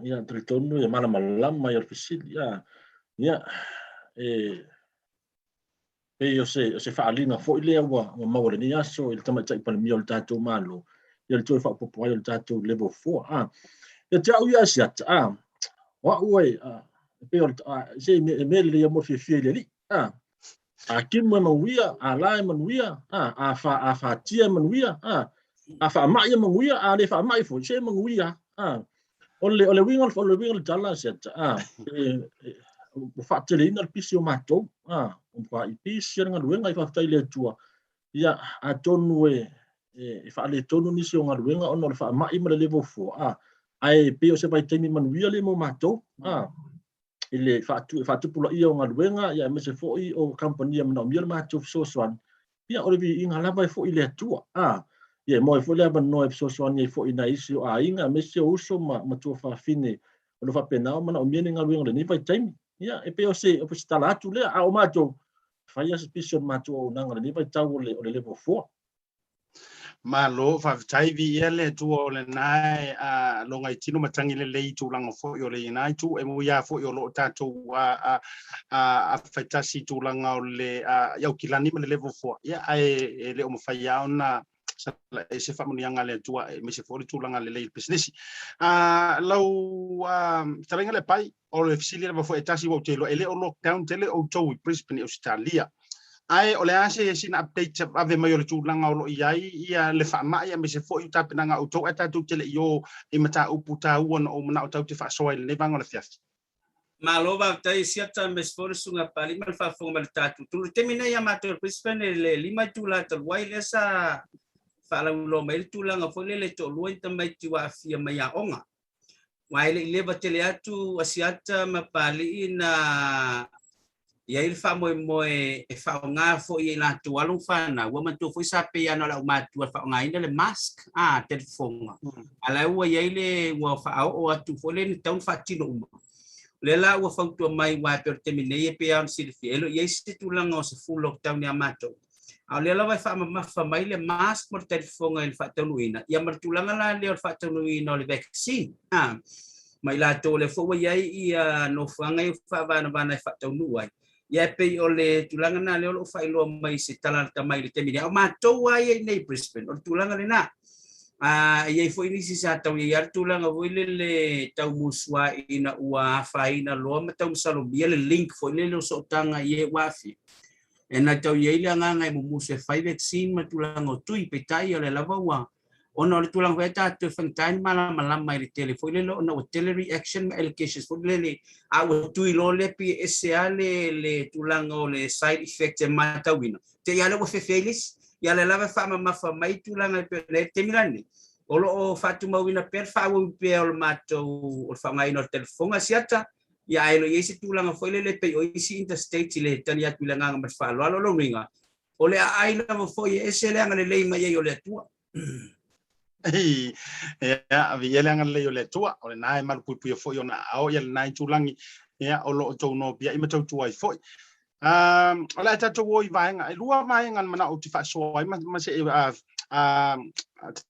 ia talitonu ia malamalama ia le fesili ia e o se fa'aliga fo'i lea ua maua lenei aso I le tamaita'i palemia o le tatou malo ia le toe fa'apopo ai o le tatou level 4 ia te a'u ia asiata o a'u ai pe o se e mea lelei mo fiafia I le ali'i akimu e manuia ala e manuia a fa'atia e manuia a whaamai e manguia, a le whaamai fo, se manguia, o le winga le tala seta, o whaatele ina le pisi o matou, o wha I pisi anga luenga I whaftai le tua, ia a tonu e whaale tonu nisi o ngā luenga, ono le whaamai ma le level 4, ai pe o se pai taimi manuia le mo matou, le whaatupula ia o ngā luenga, ia me se fo'i o kampania mana o mia le matou sosoan, ia o le vi inga lava e fo'i le tua, ia mo e foi le no episode ni foi na isi o ainga mesi o uso ma tu fa fine o fa pena mana o miene nga luenga ni vai time ia e pe o se o stala atu le a o mato fai suspicion mato o nanga ni vai tau o le level 4 malo fa tai vi ele tu o le nai longa I tino matangi le lei tu langa fo o le nai tu e mo ia fo o lo tato faitasi tu langa o le ia kilani le level 4 ia e le o mo fai ona e se fa munianga le tua me se fori tu langa le lei business lau talenga le pai o le fisili le fo etasi wo te lo ele o lockdown tele o to Brisbane Australia ai o le ase sina update ave mai o le tu langa o lo iai ia le fa mai me se fo i tapinanga o to ata tu tele yo e mata uputa uon o mana o tau te fa soil le vanga le fiaf Malova tai siata me sfor sunga pali mal fa fo mal tatu tu temine ya mater Brisbane le lima tu la tel wai lesa fala lo mai tu langa fo le to luai tamai tu afia mai a onga wai le leva tele atu asiata mapali ina ia il fa mo e fa nga fo i la tuala fana wa man tu fo sa pe ana la ma tu fa nga ina le mask telefonga ala wa ia le wa fa o atu fo le tau fa tino uma le la wa fa tu mai wa per termine e pe an sil fielo ia se tu la ngo se full lockdown ya mato le la vai fa mai le mask mo telefonga il fa tau ina ia mar tu la la le fa tau ina le vaccine mai la to le fo ia ia no fanga fa bana fa tau nuai ia pe ole tulanga na le o fa ilo mai se tala mai le temini o matou ai nei Brisbane o tulanga le na ia foi ni si sa tau ia tulanga voi le tau muswa ina ua fa ina lo ma tau salo bia le link foi le so tanga ia wafi ena tau ia ile nga mo muse 5 vaccine ma tulanga o tui pe tai ole lava wa ono le tulang veta te fantain malam mai le tele foi le no tele reaction allocations foi le a o tui lo le pi le tulang o le side effect ma tawina te ya le wo fefelis ya le lava fa mai tulang le te milani o lo fatu mawina per fa wo pe o mato o fa ngai no telefon ASIATA ya ilo yesi tulang foi le pe o isi interstate le tania tulanga ma fa lo ringa o le ai na foi ese le ngale le mai o le tua ya vi ele ngan le le tua o nai mal pu fo yo na o ye nai tulangi ya o lo to no bia ima to tuai fo ola ta to wo vai nga lua mai ngan mana o ti fa so ai ma se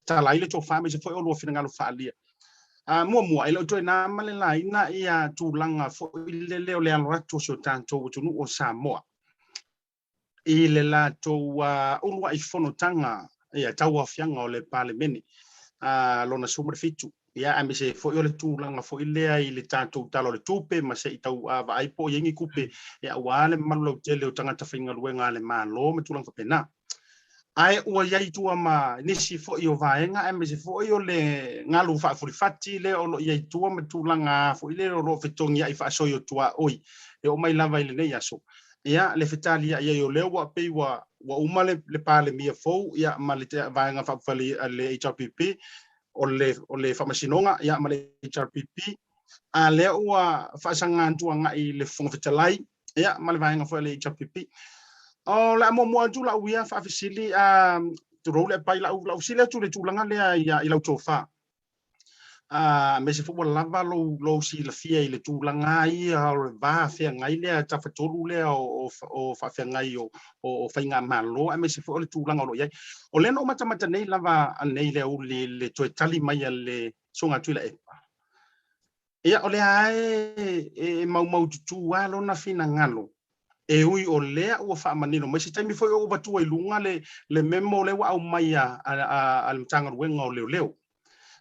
ta lai le to fa me se fo o lo fina ngalo fa lia mo ai lo to na male lai na ia tulanga fo le le an rato so tanto tu no o Samoa ile la to o lo ai fono tanga ia tau afianga o le palemeni lona sumre fitu ia ame se fo le tulanga fo ile ai le tatou talo le tupe ma se tau va ai po yengi kupe ia wale malo tele o tanga tafinga luenga le malo me tulanga pena ai ua yai tua ma nisi fo io vaenga ame se fo io le ngalu fa fati le o yai tua me tulanga fo ile lo fetongi ai fa so io tua oi e o mai lava ile nei aso ia le fetali ia io le wa pe wa umale le pale mia fo ia male vaenga fa fali le HRPP o le famasinonga ia male HRPP a le ua fa sanga tuanga i le fonga fetalai ia male vaenga fo le HRPP o la mo tu la uia fa fisili tu role pai la sile tu le tulanga le ia i la tofa me se fo lava lo si la fia i le tulanga i va fe ngai le ta fa tolu le o fa fe ngai o fa nga malo me se fo le tulanga lo ia o le no mata nei lava nei le o le to tali mai le songa tu la ia o le ai mau tu walo na fina ngalo e ui o lea ua fa manino mai se taimi foi o batua i lunga le memo le wa au mai al mtanga ruenga o leo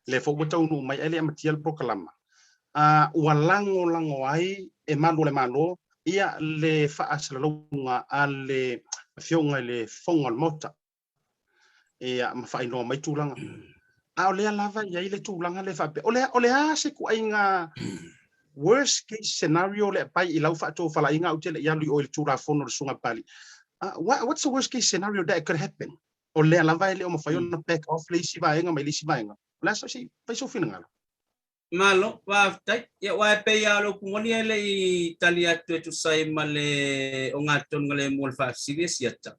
le fo botau no mai ele amatial proclama ua lango ai e malo le malo ia le fa asalonga ale fionga le fonga mota ia ma fa ino mai tulanga o le lava ia ile tulanga le fa o le se ku ainga worst case scenario le pai I lau fa to fala inga utele ia lui o le tura fono le sunga pali what's the worst case scenario that could happen o le lava ile o mafaiona back off le si vaenga mai le si vaenga la so si pai so fina ngalo malo wa tai ya wa pe ya lo kumoni ele Italia tu sai male o ngaton ngale mol fa serious yata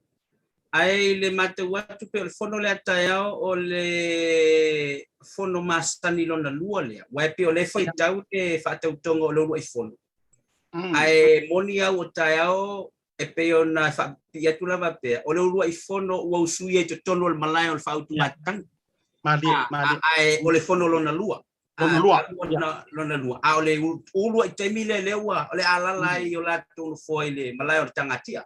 ai le mate watu pe fono le atayao o le fono masani lona lua le wa pe o le foi tau te fa tau tongo lo fono ai moni au tayao e pe ona fa ya tu lava pe o lo fono wa usui e tono le malai o fa tu matang mali ai o le fono lona lua lona lua a o le ulu i te mile lewa o le alala I o la tonu foi le malai o tangatia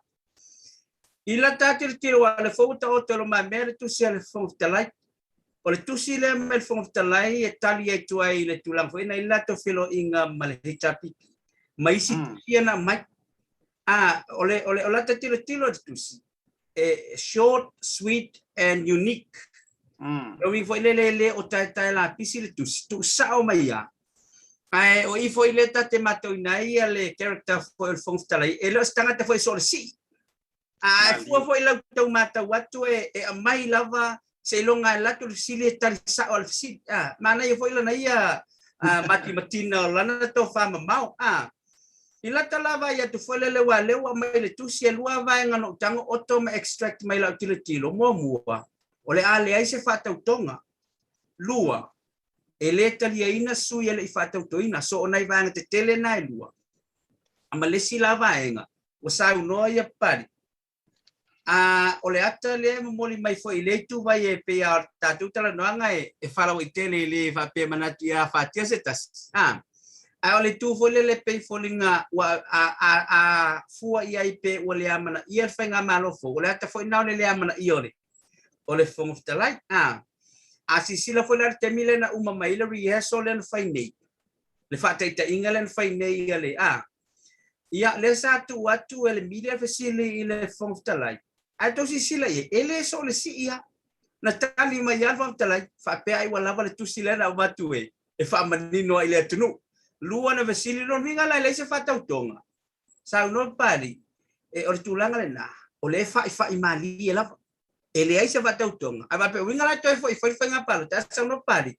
ila tatir tiro le fouta o tolo ma mere tu se le fouta lai o le tusi le mel fouta lai e tali e tu ai le tulang foi na ila to filo inga mal hichapi mai si na mai o la tatir tiro tusi short sweet and unique we foi le o tai la pisi le tu sao mai ya ai o I foi le tate mato nai le character foi el fouta lai e lo stanga te foi solo si foi la tau mata watu e mai lava se longa la tu sili tarisa o si mana I foi la ia mati matina la na to fa mau Ila talava ia tu fole le wale wa mai le tusi e lua vai ngano tango oto ma extract mai la tilo mua. Ole ale ai se fatautonga. Lua. E le tali ina su ia le fatautoina so onai vai te tele nai lua. Amalesi la vaenga. O sau no ia pari. Ole ata le moli mai foi le tu vai e pe a tatu tala noanga e fala o tele le va pe manatu ia fatia setas. Ole tu foi le pe folinga wa fua ia pe ole amana ia fenga malo fo. Ole ata foi na le amana iore. Ole fong of the light. Asisila foi la temile na uma mai le rehearsal le fai nei. Le fataita ingalen fai nei ale ia le satu watu ele media facility ile fong of the light. Ato si sila ye ele so le si ia na tali mai alfa tala fa pe ai wala vale tu sila na watu e fa manino ile tunu lua na vesili no vinga la le se fa tautonga sa no pari e or tulanga le na o le fa imali ela ele ai se fa tautonga aba pe vinga la to fa nga palo ta sa no pari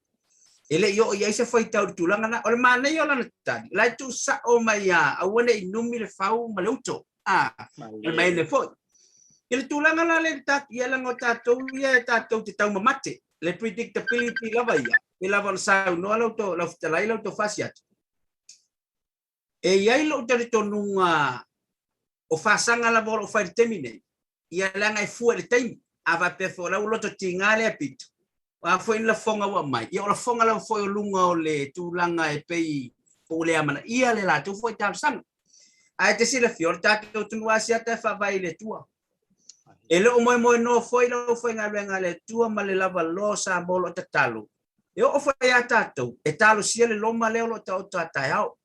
ele yo ia se fa tulanga na o mane yo la tali la tu sa o mai a wone inumi le fau maleuto mai le fo ele tulanga la le tat ia la ngota ia tatou te tau mamate le predictability la vai ela van sa no la auto la futala la auto fasiat e ia lo te tonunga o fasanga la vol o fa termine ia la ngai fu le time ava pe fo la lo to tingale apit wa fo in la fonga wa mai ia la fonga la fo lunga o le tulanga e pei o le amana ia le la tu fo ta sang ai te sila fior ta to tu ASIATA fa vai le tua ele o mo no foi nga le tua ma le lava lo sa bolo te talo e o foi a tato e talo sia le loma le lo TAUTAI au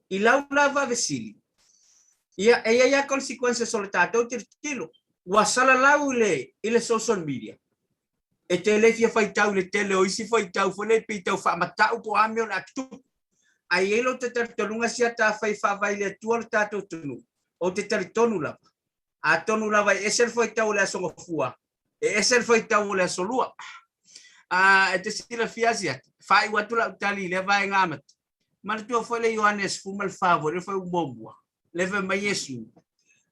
i lau lava vesili ia ia consequences sobre tato tilo wa sala lau ile social media e tele fia fai tau le tele o isi fai tau fo le pitau fa matau po amio na tu ai elo te tertonunga sia ta fai fa vai le tua tato tunu o te tertonu lava a tonu lava esel foi tau le songo fua e esel foi tau le solua e te sila fiasia fai watu la tali le vai ngamat man tu foi le Johannes fumal favor le foi bombua le ve mai Yesu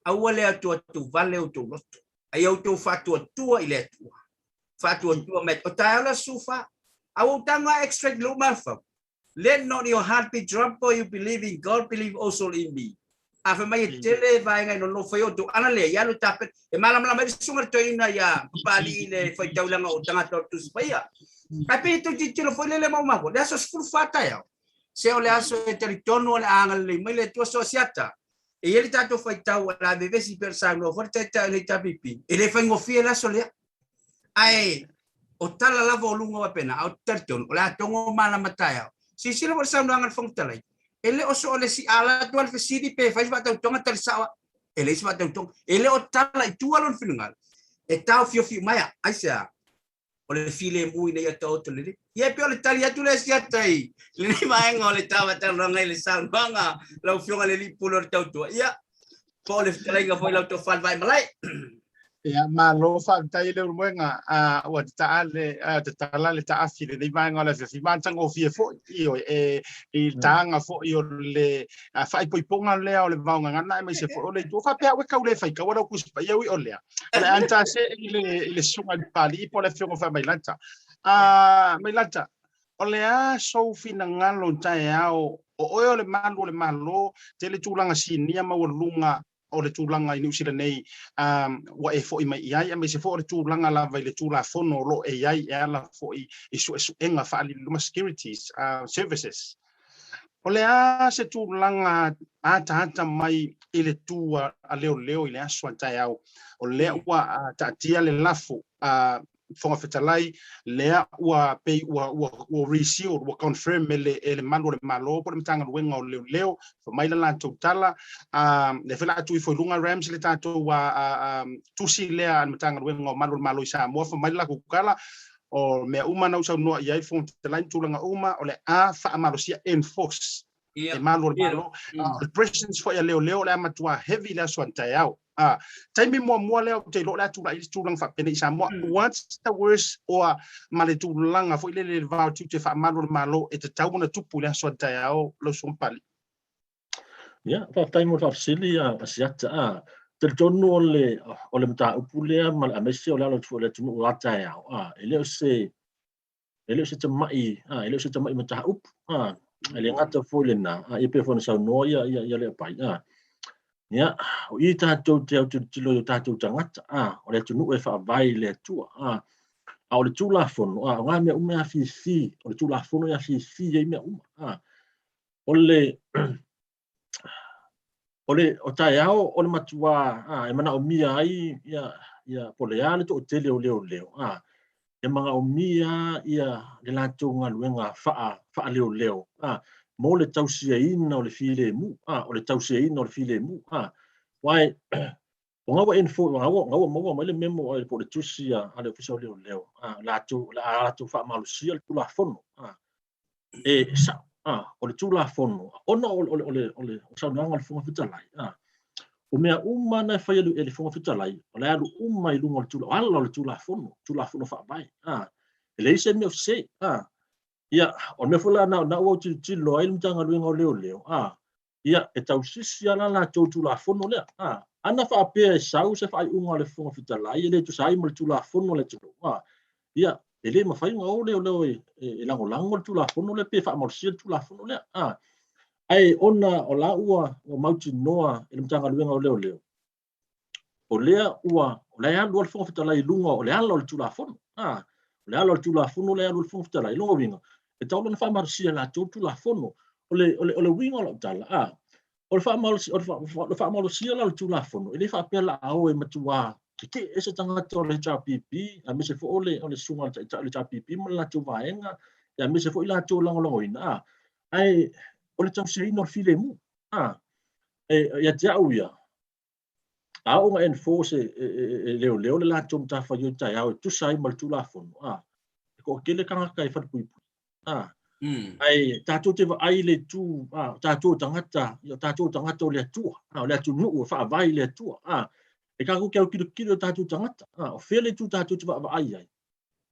a wale atu vale o to loto ai auto fatu tua ile tua fatu tua met o taala sufa a o tanga extract lo malfa let not your heart be drunk for you believe in God believe also in me afa mai tele vai ngai no foi o ana le ya lo tapet e malam mai sunga to ina ya pali le foi taulanga o tanga to tu spaya tapi tu titilo foi le mau mau desa full fata ya se o le aso e territorio le angal le mai le tua ASIATA e ele tato foi tau la vivesi per sangue forte le tapipi e le fango fie la sole ai o tala la volungo apena o territorio la tongo mala mataya si sila por sangue angal fong talai ele o so le si ala tual fe sidi pe faz batau tonga tersawa ele si batau tong ele o tala i tualon fingal e tau fio maya aisa o le file mui nei ato le ia pe o le tali atu le ASIATA i le ni mai ngole tava tanga le sanga la fionga le lipulo tau tua ia po le tlenga foi la to fal vai malai ia malo fa tai le ruenga o ta ale te tala le ta afi le mai ngala fi man tango fi fo io e tanga fo io le fa poi ponga le o le vaunga ngana mai se fo le tu fa pe we ka le fa ka wa ku spa ia wi o le anta se ile sunga di pali po le fionga fa Mailata Mailata o le a so fina ngalo tai ao o le malo te le tulanga sinia ma o lunga o le tulanga i New Zealand nei wa e fo i mai ia me se fo le tulanga la vai le tula fono lo e ia la fo i su enga fa ali luma securities services o le a se tulanga ata mai i le tua a leo i le aso tai au o le wa tatia le lafo fonga fetalai lea ua pei ua reseal ua confirm ele malo por mtanga wenga o leo fo mai la totala le fela tu fo lunga rams le tato wa tusi lea mtanga wenga o malo i Samoa fo mai la kukala o me uma na usa no ia fo fetalai tulanga uma o le a fa amalosia enforce e malo the presence for leo le matua heavy la swanta yao taimi mo leo te lo la tu lang fa pene Samoa what's the worst or male tu langa fo ile le va tu te fa malo e te tau na tupu la swanta yao lo sompali Ya, whaftai mo whafsili ASIATA Te tonu o le mta upulea ma le amesi o le alo tu le tunu uatai au. Ele o se tamai, ele o se tamai mta up. Ele ngata fole na, i pe fona sa no ia le pai. Ya, o i tātou te au tilo o tātou tangata, o le tunu e whaavai le tua. A o le tula fono, o ngā mea umea fi, o le tula fono ia fi e mea uma. O tai ao o le matua e mana o mia ai ia pole ale to tele o leo. E manga o mia ia le latou ngaluenga faa leo. Mo le tausia ina o le file mu. O le tausia ina o le file mu. Wai o ngawa info ngawa mo le memo o le po le tusia ale ofisa o leo. Latou faa malusia le tula fono. E sa o le tula fono ona o le saunanga le fonga fitalai o mea uma na fai ele fonga fitalai o le alu uma i lunga le tula ala le tula fono fa bai ele se me se ia o me fola na o tilo ai mtanga luenga o leo ia e tau sisi ala la tula fono le ana fa pe sau se fai unga le fonga fitalai ele tu sai mo le tula fono le tula ia ele ma fai nga leo e lango tula fono le pe fa mo sia tula fono le ai ona o la ua o mauti noa e mtanga luenga o leo o lea ua o le alu o fonga fitalai lunga o le ala o tula fono o le ala o tula fono le alu o fonga fitalai lunga winga e tau lana fa mo sia la tula fono o le winga o tala o le fa mo sia la tula fono ele fa pe la au e matua ke ese tangata o le JPP a me se fo ole sunga le JPP mo la tu vaenga ya me se fo ila tu longo ina ai o le tau sei no file mu ya tauia a o nga enforce leo le la tu ta fa yo tai au tu sai mo tu la fono ko ke le kanga kai fa puipu ai tatu te ai le tu tatu tangata le tu nu fa vai le tu e ka ko kilo tatu tangata o fele tu tatu te va ai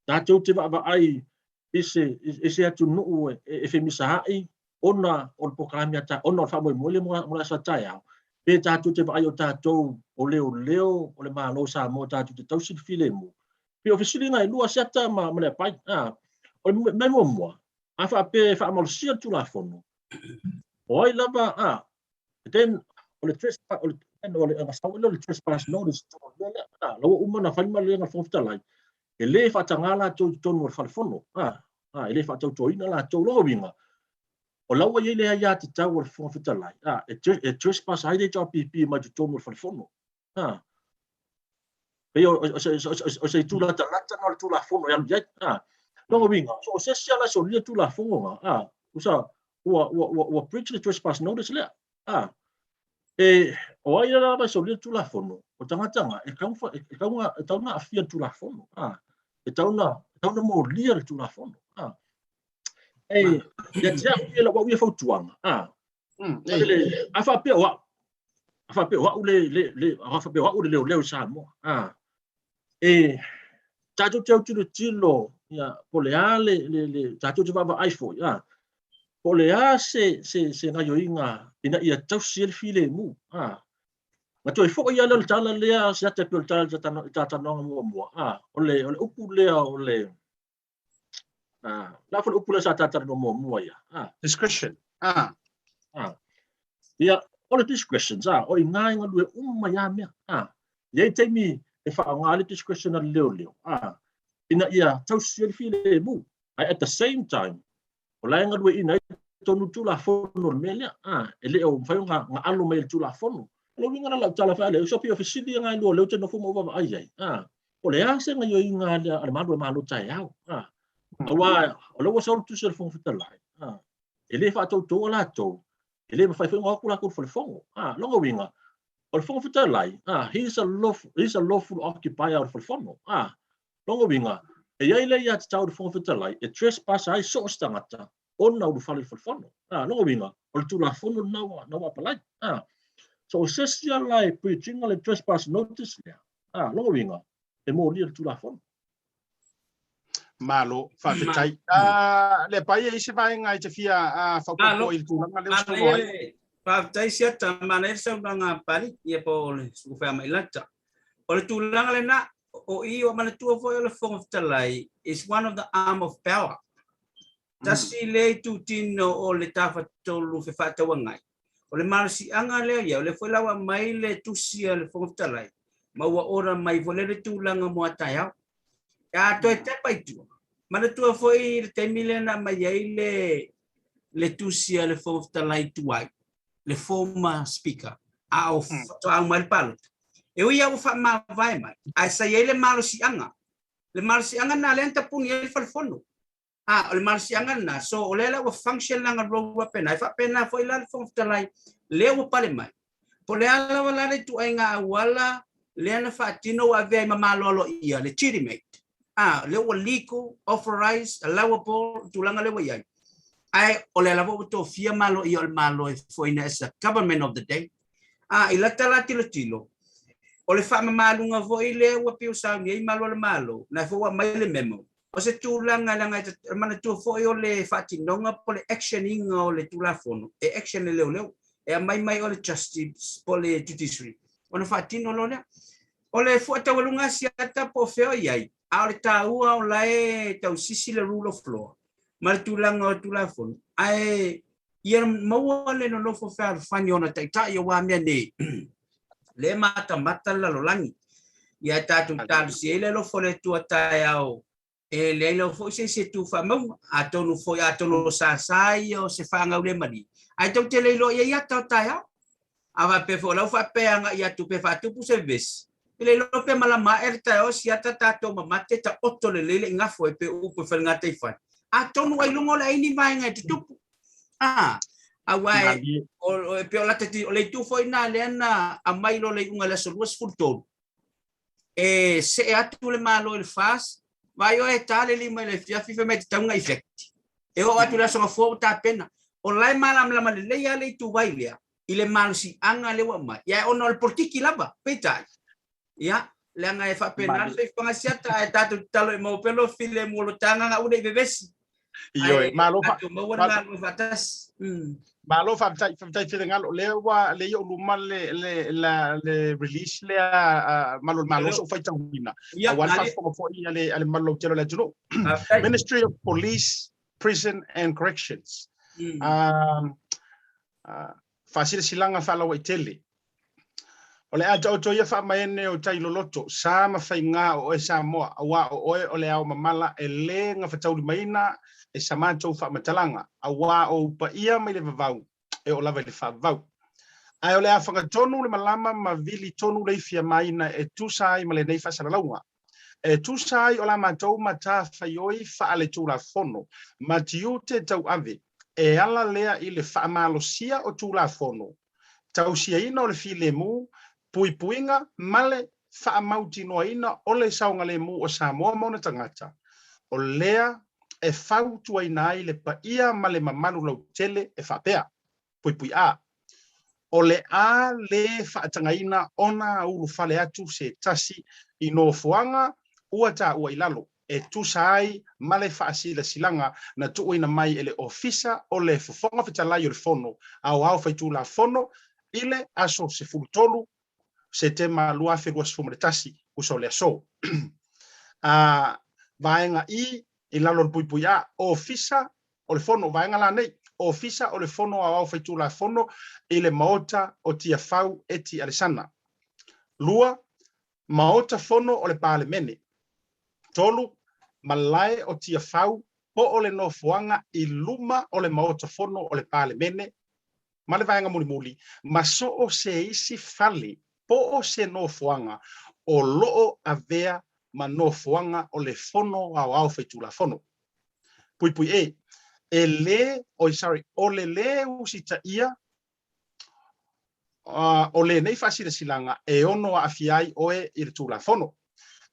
tatu te va ai ese atu no e femisa ai ona o programia ta ona fa mo le sa tai pe tatu te va ai o tatu o leo o le malo sa mo tatu te tausi file mo pe ofisili ngai lua seta ma le pai o me mo afa pe fa mo sia tu la fono oi lava then o le trespass o le trespass notice lo umana fa ma le nga fofta lai e le fa tangala to no fa fono e le fa to ina la to lo winga o lawa ye le ya te tau o fofta lai e trespass ai de JPP ma to no fa fono pe o se tu la no tu la fono ya lo winga so se sia la so le tu la fono usa o breach the trespass notice le e o ai la ba so le tu la fono o tanga e kaunga afia tu la fono e tauna mo lia tu la fono e ya ia la wa we fo tuanga le afa pe wa le sa mo e tatu tilo ya poleale le tatu te va iPhone polea se nga yo inga ina ia tau siel file mu ma toi fo ia le tala le se te pe tala ta no mo ole upu le ole la fo upu le sa ta no mo ia Discretion. ia ole discretions o inga inga lu umma ya me ye te mi e fa nga le discretion le ina ia tau siel file mu at the same time ola nga lu ina tonu tula fono melia ele o fai nga alu mai tula fono lo winga la tala fa le so pi ofisili nga lo le teno fumo va ai o le ase nga yo inga le malu tai au wa o lo so tu ser fon fita lai ele fa to la to ele fa fai nga kula ku fo fongo lo winga o fon fita lai he's a lawful occupier for fono lo winga e ia ile ia tau fon fita lai e trespass ai so stangata ona u fale fo fono no winga o tu la fono na wa palai so sesia lai preaching le trespass notice no winga e mo li tu la fono Malo fa te tai le pai e se vai ngai te fia fa ko il tu nga le so Paftai siata mana sa nga pali ia po le su fa Mailata. Ole tulang le na o I o mana tua fo le fong of talai is one of the arm of power. Tasi le tu tino o le tafa tolu fe fata wangai. Ole marsi anga le ia ole fo lawa mai le tusia le fong of talai. Ma wa ora mai fo le tulang mo ataya. Ya to te pai tu. Mana tua fo I te milena mai le tusia le fong of talai tuai. Le former speaker of ang malpal e ia o fa ma vai mai ai sa ele malo si anga na lenta pun ele falfono le malo si anga na so ole la o function nga ro pena fa pena foi la fo talai le o pale mai po le ala wala le tu ainga wala le na fa tino ave ma malo ia legitimate le o legal authorized allowable tu langa le ia ai ole la vo to fia malo I ol malo foi na as a government of the day ila tala tilo ole fa malunga vo ile wa piu sa ni malo le malo na fo wa mai le memo o se tu langa mana tu fo ole fa tinonga pole action inga ole tu la fono e action le e mai ole justice pole judiciary ona fa tino lona ole fo ta walunga siata po feo yai ole ta ua ole tau sisi le rule of law Maltulang o tulafon ai ia mawale no fo fa fani ona taita ia wa mea nei le mata la lolangi ia tatu tal si ele lo fo le tu tai au e le lo fo se tu fa mau atonu fo atonu sa sai o se fa ngau le mari ai tau te le lo ia tau tai au ava pe fo la fa pe anga ia tu pe fa tu pu service le lo pe malama tai o si ata tato mamate ta otto le ngafo e pe u pe fa ngata fa atonu ai lungo la ini mai ngai tupu awai o pe ola tati o le tu foi na le na a mai lo le unga la solus furto e se atu le malo il fas vai o etale li mai le fia fifa met tanga effect e o atu la so fo ta pena o lai malam la le ya le tu vai le ile mal si anga le wa mai ya ono el portiki laba peta ya le anga e fa pena le fangasiata e tatu talo mo pelo file mo lo tanga nga ude bebesi Iyo malo fa tai file ngalo le wa le yo luma le release le malo so fai tawina wan fa fo ale malo telo le juno Ministry of Police, Prison and Corrections fasile silanga fa lawa itele ole a jo ia fa maene o tai loloto sa ma fai nga o Samoa wa o le au mamala ele nga fa tau maina e samanto fa matalanga awa o pa ia mai le vau e o lava le fa vau ai ole a fanga tonu le malama ma vili tonu le fia maina e tu sai ma le nei fa salalaunga e tu sai o la mantou mata fa yoi fa ale tu la fono ma tiute tau ave e ala lea i le fa malosia o tu la fono tau sia ina o le file mu puipuinga male fa mauti no ina o le saunga le mu o Samoa mona tangata o lea e fautu ai nai le pa ia male mamanu lau tele e whapea, pui a. O le a le whaatangaina ona uru fale atu se tasi I no fuanga ua ta ua ilalo. E tu sai male whaasila silanga na tuuina mai ele ofisa o le fufonga fitalai o le fono au whaitu la fono ile aso se fulutolu se te malua wherua sfumaretasi uso le aso. Vaenga I lalo pui a ofisa o le fono vaenga la nei ofisa o le fono au faitu la fono ile maota o tia fau eti Alessana lua maota fono o le parlemene tolu malai o tia fau po o le nofuanga I luma o le maota fono o le parlemene male vaenga muli maso o se isi fali po o se nofuanga o loo avea ma no fuanga o le fono au faitu la fono. Pui o le usita ia o le nei fasile silanga e ono a fiai oe I le tu la fono.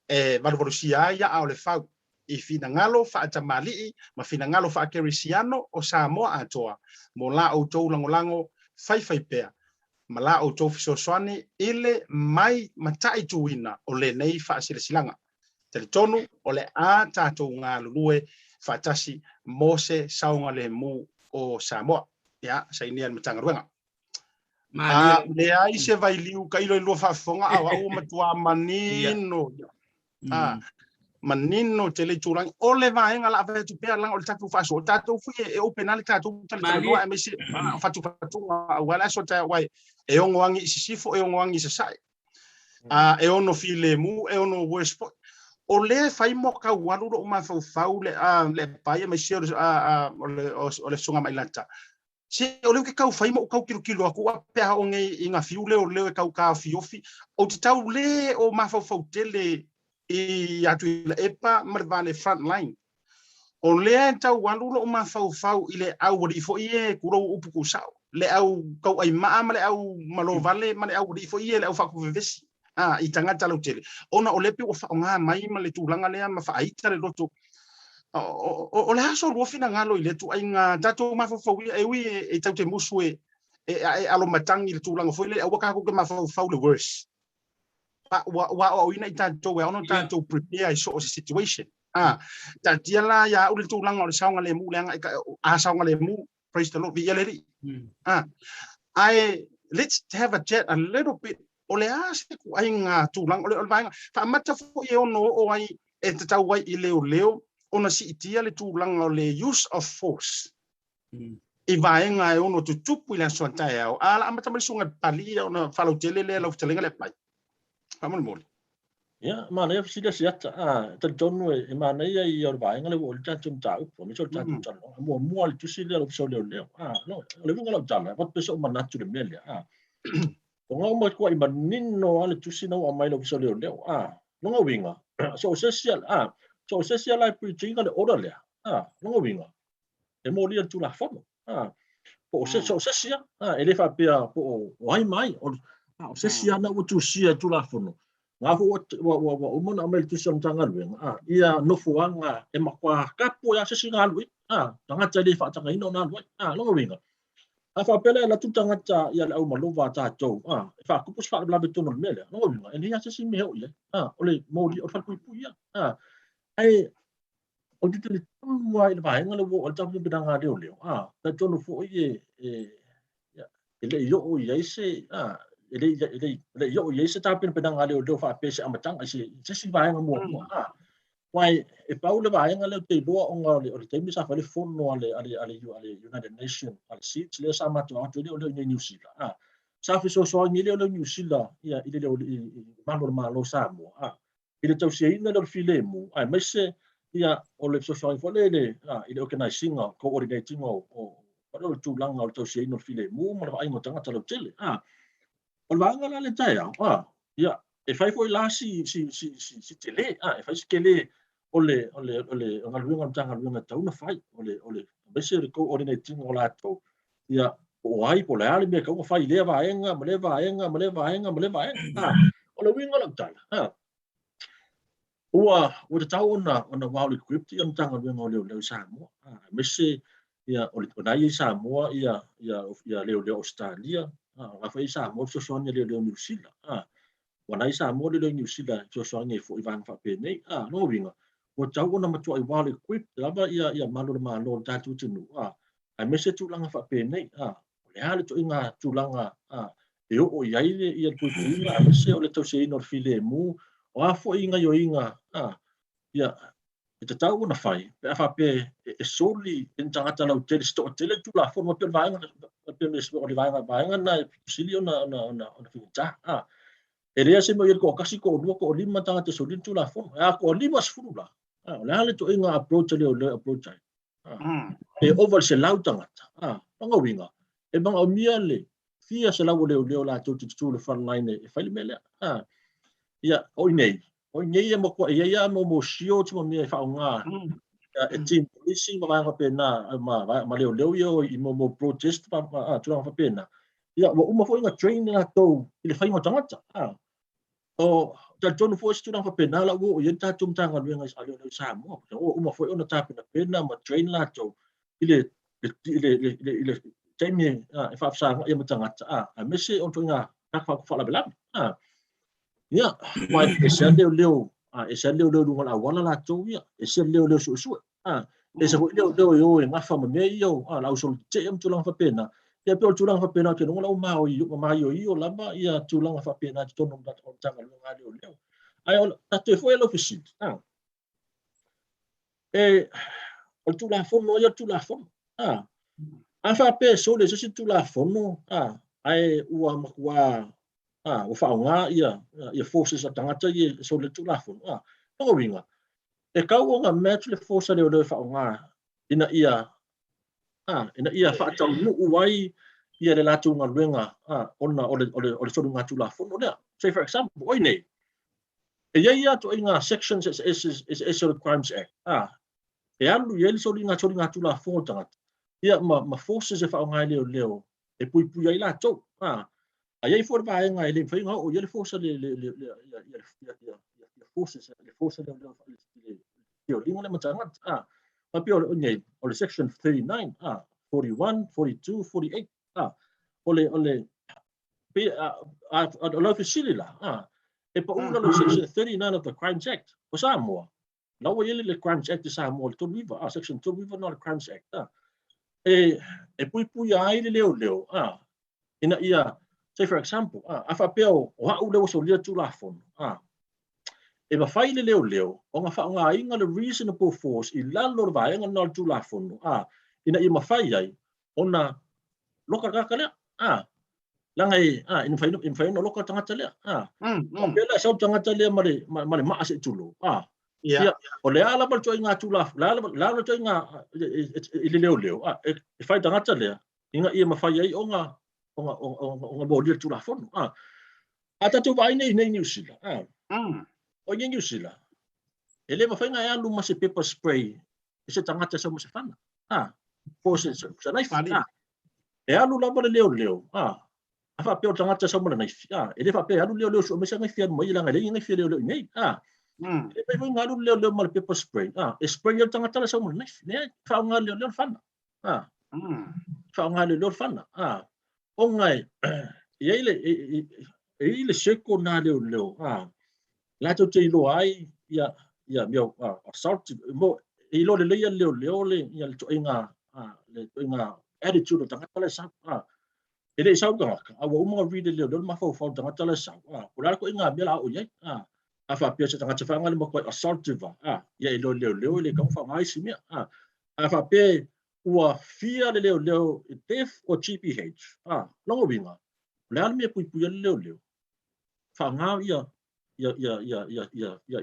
Valvorusia ia au le fau I fina ngalo fa atamali ma fina ngalo fa kerisiano o Samoa atoa mo la o tou langolango fai pea. Mala o tou fisoswani ile mai matai tuina o le nei fasile silanga. Teletonu o le a tātou ngā lulue whaatasi mose saunga le mu o Samoa. Ia, sa inian matangaruanga. le ai se vai liu ka ilo whaafonga au matua manino. Manino te le tūrangi. O le vaenga la avea tupea langa o le tatu whaaso. O tātou fui e o penale tātou tala loa e mese whatu wala so tā wai. E ongoangi isisifo, e ongoangi sasai. E ono file mu, e ono worspot. O le whai mo ka waruro o mawhau le paia mese o le sunga Mailata. Se o leo ke kau whai mo o kau kilo aku a pea o ngai inga fiu leo e kau ka fiofi. O te tau le o mawhau tele I atu ila epa marvale front line. O lea tau walulo o mawhau I le au wadi ifo ie kuro upu kusau. Le au kau ai maa ma le au malo vale ma le au wadi ifo ie le au whaku vevesi. I tangata lau tele. Ona o lepe o whaonga mai ma le tūlanga lea ma whaaita le roto. O le haso ruofina ngalo I le tu ai ngā tato mawhau e ui e tau te musu e alo matangi le tūlanga fo le au wakako ke mawhau le worse. Wa o ina tanto we ono tanto prepare so o situation ta tiala ya ule tu langa o saunga le mu langa a saunga le mu praise the Lord vi yeleri let's have a chat a little bit o le ase ku ai nga tu langa o le vanga fa mata fo e ono o ai e te tau wai I leo ona si itia le tu langa o le use of force I vaenga e ono tu tupu I le sonta e au ala amata mai sunga palia ona falau tele le lau telenga le pai Vamos mole. Ya, mana ya sida siata terjonu e mana ya I vaenga le o le tatu tau, po mi so tatu tau. Mo le tusi le so le. No, le vinga lo tala, pot peso manatu le mele. O nga mo ko I manino ale tusi no o mai lo so le. No nga winga. So social so social life preaching le ora le. No nga winga. E mo le tu la fono. Po so social ele fa pia po wai mai o se sia na o tu sia tu la fono nga o mona amel tu son tanga luenga ia no fuanga e makwa kapo ya se singa lui tanga tali fa tanga ino na lui lo winga fa pele la tu tanga ta ia au malova ta to fa ku pus fa bla betu no mele lo winga e ia se sin me o ia ole moli o fa ku ia ai o tu le mai va nga lo o ta bu bidanga de o le ta to no fu ie ele yo o ia se ele yo ye se tapin pedang ale o fa pese amatang asi se vai nga mo wai e paule vai nga le te lo nga le o te mi sa fa le fono ale United Nations al sit le sa matwa to le New Zealand sa fi so ni le New Zealand ia ile le malo sa mo ile tau se ina le filemu ai mese ia o le so fo le ile organizing coordinating o o tu langa o tau se ina filemu mo ai mo tanga talo tele o vanga la le tai ia e fai foi la si tele e fai skele ole nga luenga tanga luenga tau na fai ole bese le coordinating o la to ia o ai po la me ka fai le vaenga mo le vaenga o le winga la tala o te tau ona wau le crypt ia tanga luenga o le Samoa bese ia o le nai Samoa ia le Australia nga fai Samoa so sonia le New Zealand wana Samoa le New Zealand so sonia fo ivang fa pe nei no winga o tau ona matua I wale equip lava ia malo tatu tunu ai mese tu langa fa pe nei le hale to inga tu langa e o iai le ia putinga mese o le tau se no file mu o afo inga yo inga ia te tau ona fai pe fa pe e soli en tangata lau tele sto tele tu la forma pe vaenga pe mes o le vaenga na silio na finta e rea se mo ia ko kasi ko no ko lima tangata soli tu la forma ko lima sfuru la le hale to inga approach le approach e over se lau tangata nga winga e bang o mia le fia se lau le la tu le front line e fai mele ia o nei mo ko ia mo sio tmo mi fa nga e tin polisi ma va pena ma le yo I mo protest pa tu fa pena ia mo uma foi nga training la to ile fai mo tangata o ta tonu fo tu fa pena la wo ia ta tum tanga le nga ale sa mo o uma foi ona ta pena ma train la to ile temi e fa sa ia mo tangata a mese on tu nga ta fa la bela ia mai e se leo e se leo ngala wala la to ia e se leo su e se leo yo e nga fa me yo la so te am tu lang fa pena Ia pe o tulang fa pena ke no la ma o i o lama ia tulang fa pena to no dat on tanga no nga leo. Ai o tatu foi lo fisit. O tula fono ia tula fono. A fa pe so le so tula fono. Ai ua makua o fa nga ia forces a tangata ia so le tula fono. No winga. E kau nga match le force le fa nga ina ia fa tau no uai ia le latu nga luenga ona o le so nga tula fono le. Say for example, oi nei. E ia to inga sections is the Crimes Act. E alu ia le so nga tula fono tangata. Ia ma forces e fa nga leo e pui ai la to. Ai for ba nga ile fa nga o ia le force le forces le lingo le matanga ma pio o le section 39 41 42 48 ole pe a lo fisili la e pa una le section 39 of the Crimes Act o Samoa la o ile le Crimes Act Samoa to viva section to viva not the Crimes Act e pui ai le leo ina ia say for example afa peo o ha ule so lia tula fon e ba fai le leo o nga fa nga inga le reasonable force I lalo va nga no tula fon ina I ma fai ai ona loka ka kale langa in fai no loka tanga tale pela sa tanga tale mare ma ase tulo ia o le ala ba toi nga tula la toi nga ile leo e fai tanga tale inga ia ma fai ai o nga bo le tula fon ata tu vai nei New Zealand o New Zealand ele ma fai nga ya lu ma se pepper spray se tangata sa mo se fana forces sa nai e alu la ba leo afa pe o tangata sa mo nai ele fa pe alu leo so me sa ngai fian mo I langa le ngai fian leo nei ele pe nga alu leo ma pepper spray e spray o tangata sa mo nai ne fa nga leo fana fa nga leo fana o ngai ile seko na leo la to te lo ai ia mio assault mo ilo le leo le ia to inga attitude tanga tala sa ele sa ga awo mo read leo ma fo tanga tala sa o la ko inga bela o ye afa pia se tanga tfa ngal mo ko assaultive ia ilo leo le ka fa mai simi afa pe ua fia le leo death or GPH longo winga le al me pui leo fa nga ia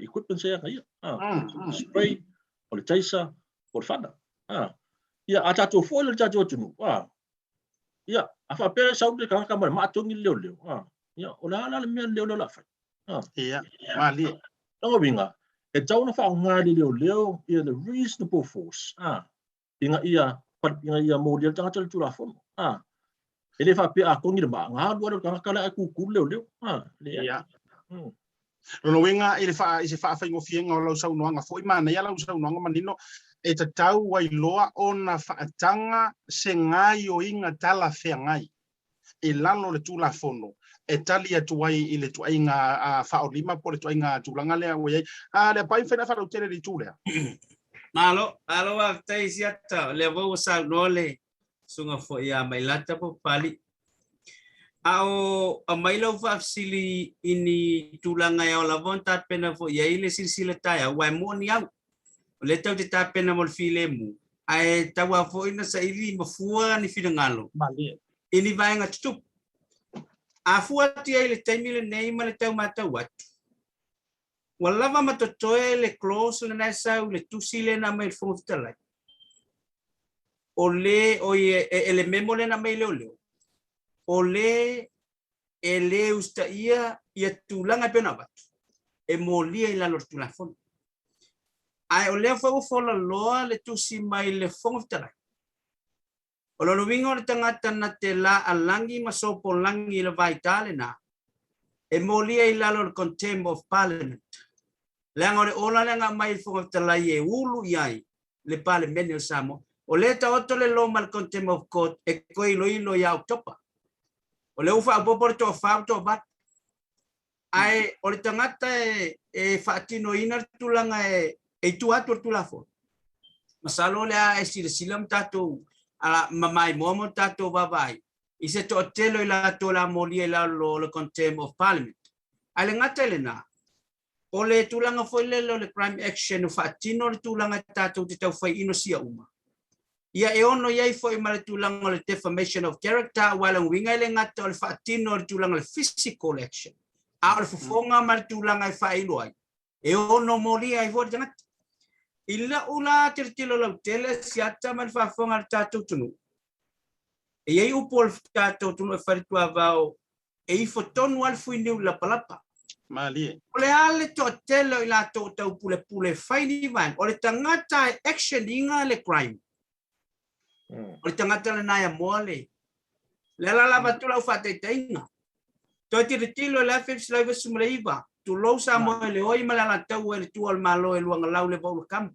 equipment saya ia spray o le taser o le fana ia ata to fo le tato tunu ia afa pe sa le ka ma to ngi leo ia o la me leo la fa ia mali longo winga e tau na fa nga leo ia the reasonable force inga ia mo dia tanga tele tula fo ele fa pe a kongi le ba nga do ka kala ku leo ia Rono wenga I se fa fa ngofia nga lo sa unoanga foi mana ia lo sa unoanga manino e ta tau wai loa ona fa tanga se ngai o inga tala fe ngai e lalo le tula fono e tali atu wai I le tu inga fa o lima po le tu inga tulanga le o ye le pai fa fa o tele di tule malo wa tai siata le vo sa no le sunga fo ia Mailata po pali ao amailo fa sili ini tulanga ya la vonta pena fo ya ile silsila taya wa moni au le tau te ta pena mol filemu ai tawa fo ina sa ili mafua ni finangalo mali ini vai nga tup afua ti ile taimile nei male tau mata wat wala va matotoe le close na sa le tusile na mai fo tala ole o ele memole na mai le ole ele usta ia tulanga pena bat e molia I la lor tulafon ai ole fo la loa le tusi mai le fong tala o lo wingo le tangata na te la alangi masopo langi le vaitale na e molia I la lor contempt of parliament le ola le nga mai fong tala ye ulu iai le parliament o Samoa o le ta otto le lo mal contempt of court e ko ilo ya topa o le ufa popo to fa to bat ai o le tangata e fatino ina tulanga e tu atu tulafo masalo le a silam tato ala mamai momo tato babai I se to telo I la to la moli I la lo le contempt of parliament. Ale ngata le na. O le tulanga foi le crime action o fatino le tulanga tatou te tau fai ino sia uma. Ia e ono iai foi ma le tulanga le defamation of character wala winga le ngata o le fatino le tulanga le physical action. A o le fofonga ma le tulanga I fai loai. E ono moli ai vo ngata. Ila ula tirtilo lau tele siata ma le fafonga le tatou tunu. E iai upo le tatou tunu e wharitua vau e I fotonu al fui niu la palapa. Mali. Ole ale to telo I la to tau pule fai ni van. Ole tangata action inga le crime. Ole tangata le naya mole. Le la la batula ufate tainga. To tirtilo la fifth live sumleiva. Tu lo sa mo le oi mala tau e tu al malo e luanga lau le bau kam.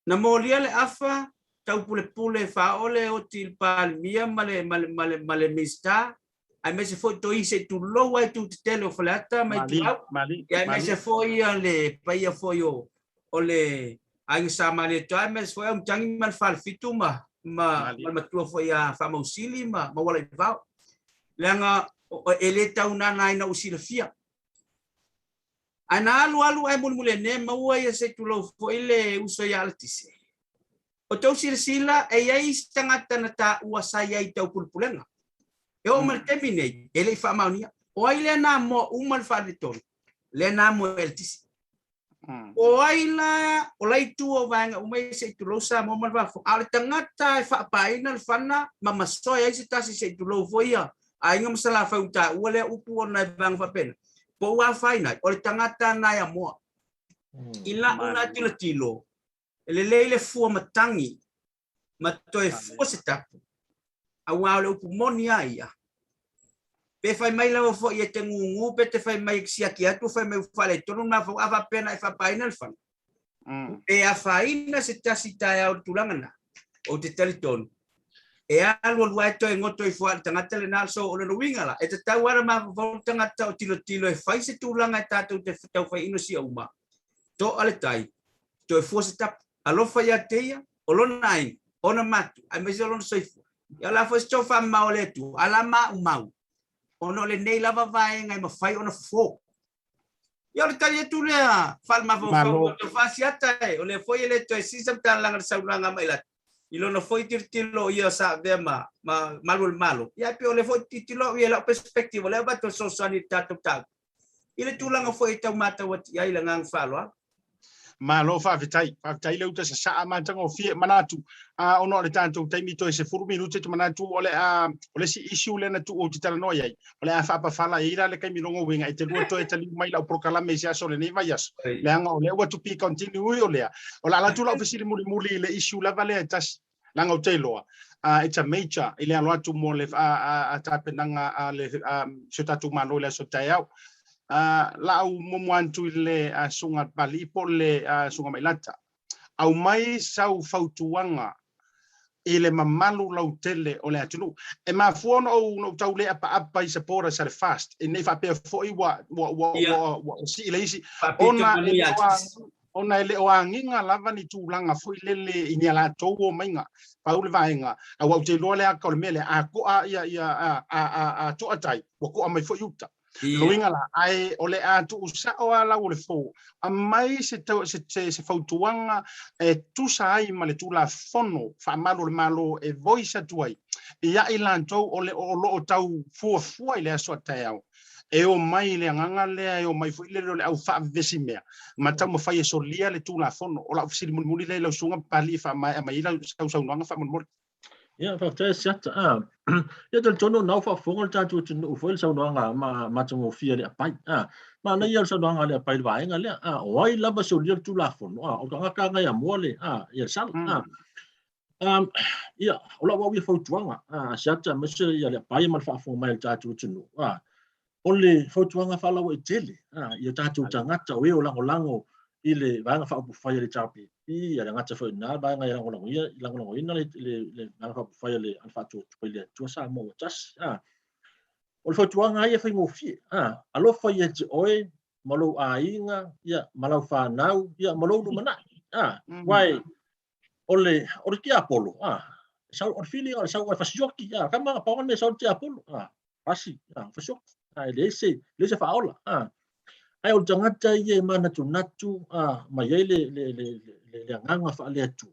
Na molia le afa tau pule fa ole o til palmia male mista. Ai me se foi to ise tu lo ai tu tele o flata mai tu Mali. e ai me se foi le paia foi o le ai sa male to ai me se foi um tangi mal fal fituma ma tu foi a famosili ma wala I va langa ele tau na na usila fia ana alu ai mule ne ma ua se tu lo foi le uso ya altise o tau sila e ai tangata na ta ua sai ai tau pulpulenga e o mal terminate ele fa maunia o ai le na mo umal fa de ton le na mo eltis o ai la o lai tu o vanga o mai se tu lo sa mo mal va al tangata fa paina fana mama so ai se tasi se tu lo voia ai ngam sala fa uta o le upu na vang fa pen po wa faina o tangata na ya mo ila una tilo ele fu matangi ma to e fu se tapu a wale upu moni aia. Pe fai mai lawa fo ia te ngungu, pe te fai mai ksiaki atu, fai mai ufale tonu na fo awa pena e fa paina le fan. Pe a faina se tasi tae au tulangana, o te talitonu. E alu alua to e ngoto I fo tangata le nalso o le wingala. E te tau ara ma fo tangata o tilo e fai se tulanga e tatou te tau fai ino si uma. To ale tai, to e fo se tap, alofa ia teia, olona ai, ona matu, ai mese olona soifu. Ya la fo stofa maole tu ala mau ono le nei lava vai ngai ma fai ona fo ya le tali tu le fal ma fo to fasiata o le foi le to sisam tan lang sa nga maila ilo no foi tirtilo ia sa vema malo ya pe o le foi tirtilo ia la perspective le ba to so sanitato ta ile tu lang foi ta mata wat ya ila ngang falo Malo fa vitai le uta sa mantanga o fie manatu ono le tanto taimi to se furu minute to manatu ole si issue le na tu o titala no yai ole fa pa fala ira le kai milongo winga ite lu to ite mai la proclame sia so le ne vayas le anga ole what to be continue ole ola la tu la ofisili muli le issue la vale tas langa o telo it's a major ile alo tu mo le a tapenanga le se tatu malo le so tayau la au momuantu le sunga palipo le sunga Mailata au mai sau fautuanga ile mamalu lau tele o le atunu e ma fuono o no tau le apa I sepora sa le fast e nei fa pe foi wa si le isi ona ele o anginga lava ni tulanga foi lele inyala towo mainga paule vainga au te lo le a kolmele a ko a ia to atai ko mai foi uta Luinga la ai ole atu usa o ala o le fo a mai se fautuanga e tusa ai ma le tula fono fa malo e voice atuai ia ilanto ole o lo tau fo ile aso tau e o mai le nganga le o mai fo ile le au fa vesimea ma tau mo fai so lia le tula fono o la ofisi muli le lo sunga pali fa mai ila sau nganga fa mo Ja, fakta siata ya del tono nau fa fongol ta tu tu foi sa no nga ma tmo fia le pai ma na ia sa no nga le pai vai nga le oi la ba so lir tu la fon o ka nga ya mole ya sal ya ola wa wi fo tuanga siata ma se ya le pai ma fa fo mai ta tu tu ole fo tuanga fa la o tele ya ta tu tangata we o lango ile vanga fa pu fai le chapi ia ngata fo na ba nga lango ia lango ina le vanga fa pu fai le alfa tu le tu sa mo tas o fo tuanga ia fai mo fi alo fai e oi malo ainga ia malo fa nau ia malo lu mana wai ole ki apolo sau on feeling o sau fasioki kama pa me sau te apolo pasi fasioki le se faola ai o tangata ye mana tunatu ma ye le nganga fa le tu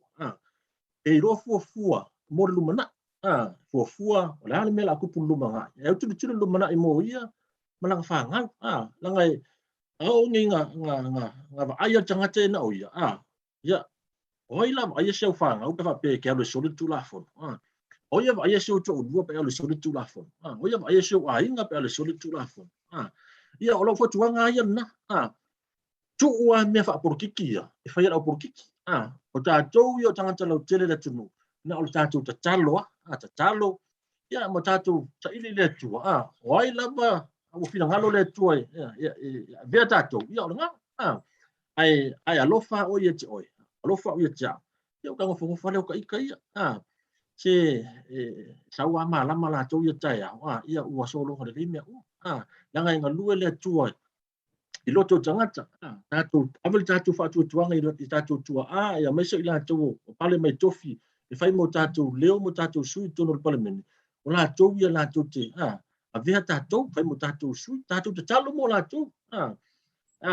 e ro fua mo lumana fua la me la ku lumanga e tu lumana i mo ia malanga fa nga langai au nga va ai tangata na o ia ya oi la ai se fa nga pa pe ke lo so tu la fon oi va ai se o tu pe lo so tu la fon oi va ai se o ai nga pe lo so tu la fon ia o lo fo tu nga ia na tu ua me fa por kiki e fa ia por kiki o ta tou yo tanga lo tele le tunu na o ta tu ta talo ia mo ta tu ta ile le tu oi la ba o fina ngalo le tu ia ve ta tu ia o nga ai alofa o ia ti oi alofa o ia ja ia ka ngo fa le ka ikai se sawa mala mala tu ia ta ia ua solo ho le limia langa nga lue le tu i loto tangata tatu avel tatu fa tu tuanga i loto tatu tua ia mai se ila tu pale mai tofi e fai mo tatu leo mo tatu sui tono le parliament o la tu ia la tu te a vea tatu fai mo tatu sui tatu te talo mo la tu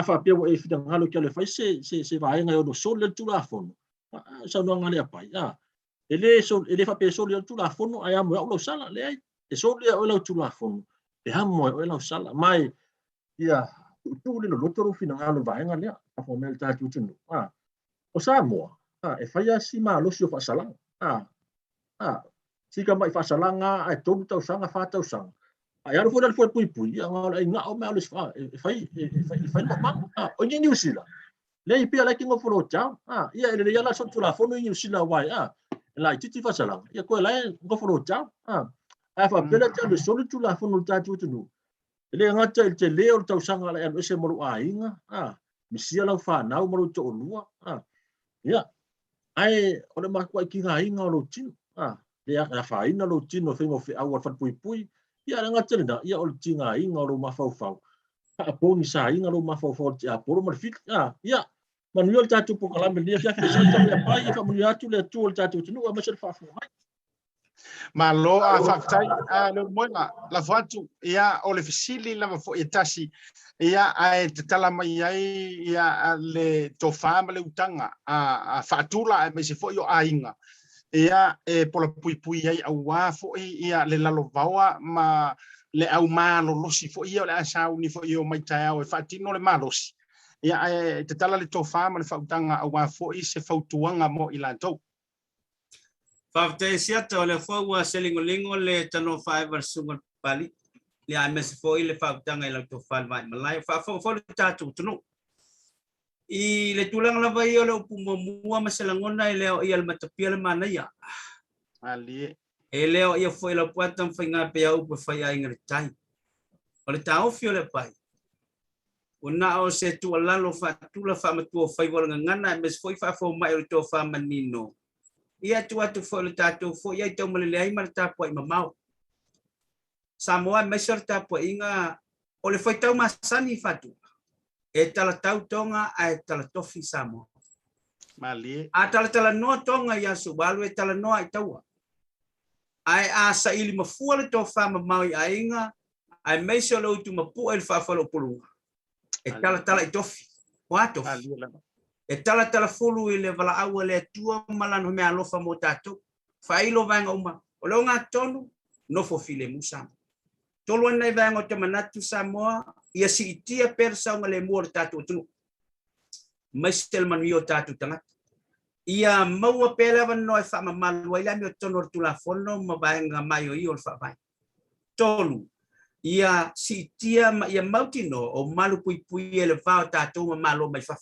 fa pe e fida ngalo ke le fai se vai nga o so le tu la fono sa no ngale apai ele fa pe so le tu la fono ai amo o lo sala le e so le o lo tu la fono e hamo o lo sala mai ia tu le lo toro fina ngalo vai nga le a fo mel tatu tunu o Samoa e fai si ma lo sio fa sala si ka mai fa sala nga ai tolu tau sanga fa tau sanga ai aro fo dal fo pui nga nga o me lo fa e fai no ma o ni New Zealand le pia la kingo fo cha ia ele ya la so tu la fo no New Zealand vai la titi fa sala ia ko la ngo fo cha a fa pela te lo so tu la fo no tatu tunu ele ngata te leo tau sanga la ese mo ainga misia la fa na mo to lua ia ai o le makua ki nga inga lo tino le a fa ina lo tino fengo fe au fa pui ia ngata le da ia o tinga inga lo mafau a poni sa inga lo mafau te a poro mar fit ia manuel tatu po kala me dia fa sa le pai fa mo ya tu le tu tatu tino ma se fa fa Malo a whaktai le moinga la whatu ia o le fisili lava fo itasi ia ai te tala mai ai ia le to family utanga a whatula me se fo yo ainga ia e pola pui ai au wa fo ia le lalo vaua ma le au malo losi fo ia le asau ni fo yo mai tai au e whatino le malosi ia te tala le to family utanga au wa fo i se fautuanga mo ila tau ASIATA o le fua selingolingo le tano five sungal pali le a mes foi le fautanga i lau tofal mai malai fa le tatu tunu i le tulang lava i o le upumamua maselangona i leo i al matapia le manaya ali e leo ia foi la puata mfainga pe au pe fai ai ngaritai o le tau fio le pai o na o se tuala lo fa tula fa matua fai wala ngana mes foi fa fo mai o to fa manino ia tu atu fo le tatu fo ia tau malele ai mar tapo i mamau Samoa mesor tapo inga o le foi tau masani fatu e tala tau tonga ai tala tofi Samoa mali a tala no tonga ia subalu e tala no ai taua ai a sa ili mafua le to fa mamau i ainga ai mesor lo tu mapu el fa falo pulunga e tala i tofi wato e tala fulu i le vala aua le tua malano me alofa mo tatou failo vanga uma o lo nga tonu no fo file musa tolo nei vanga o te manatu Samoa ia si itia persa o le mo tatou tu mestel manio tatou tanga ia maua pela van no fa malu ia mi tono tu la fono ma vanga mai o i o fa vai tolu ia si itia ia mautino o malu pui ele fa tatou ma malo mai fa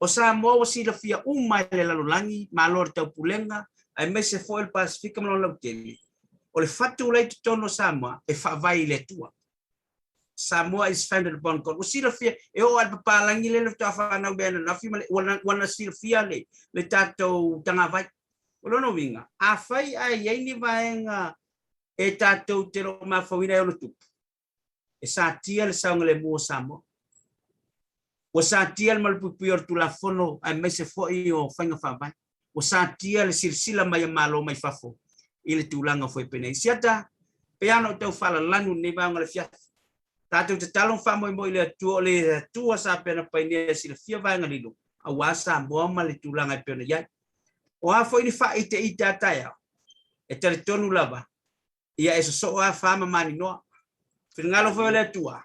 o Samoa o sila fia umai le lalulangi malor tau pulenga ai mese foil Pacifica mo lo tele o le fatu lai tono Samoa e fa vai le tua Samoa is founded upon God o sila fia e o al papalangi le ta fa na bena na fi wana sila fia le tato tanga vai o lo no winga a fai ai ai ni vaenga e tato te ro ma fawina o tu e sa tia le saunga le mo Samoa o sa tia mal pupior tu la fono ai mese fo i o fanga fa vai o sa tia le silsila mai malo mai fafo i le tūlanga foi pene ASIATA, pe ano tau whala lanu nei maunga le fiat. Tātou te talong whamoe le atua o le tua sa pena painia si le fia vaenga lilo, a wasa moa ma le tūlanga pena iai. O a foi ni wha ite atai au, e tale tonu lava, ia e so a whama mani noa, whingalo foi le atua,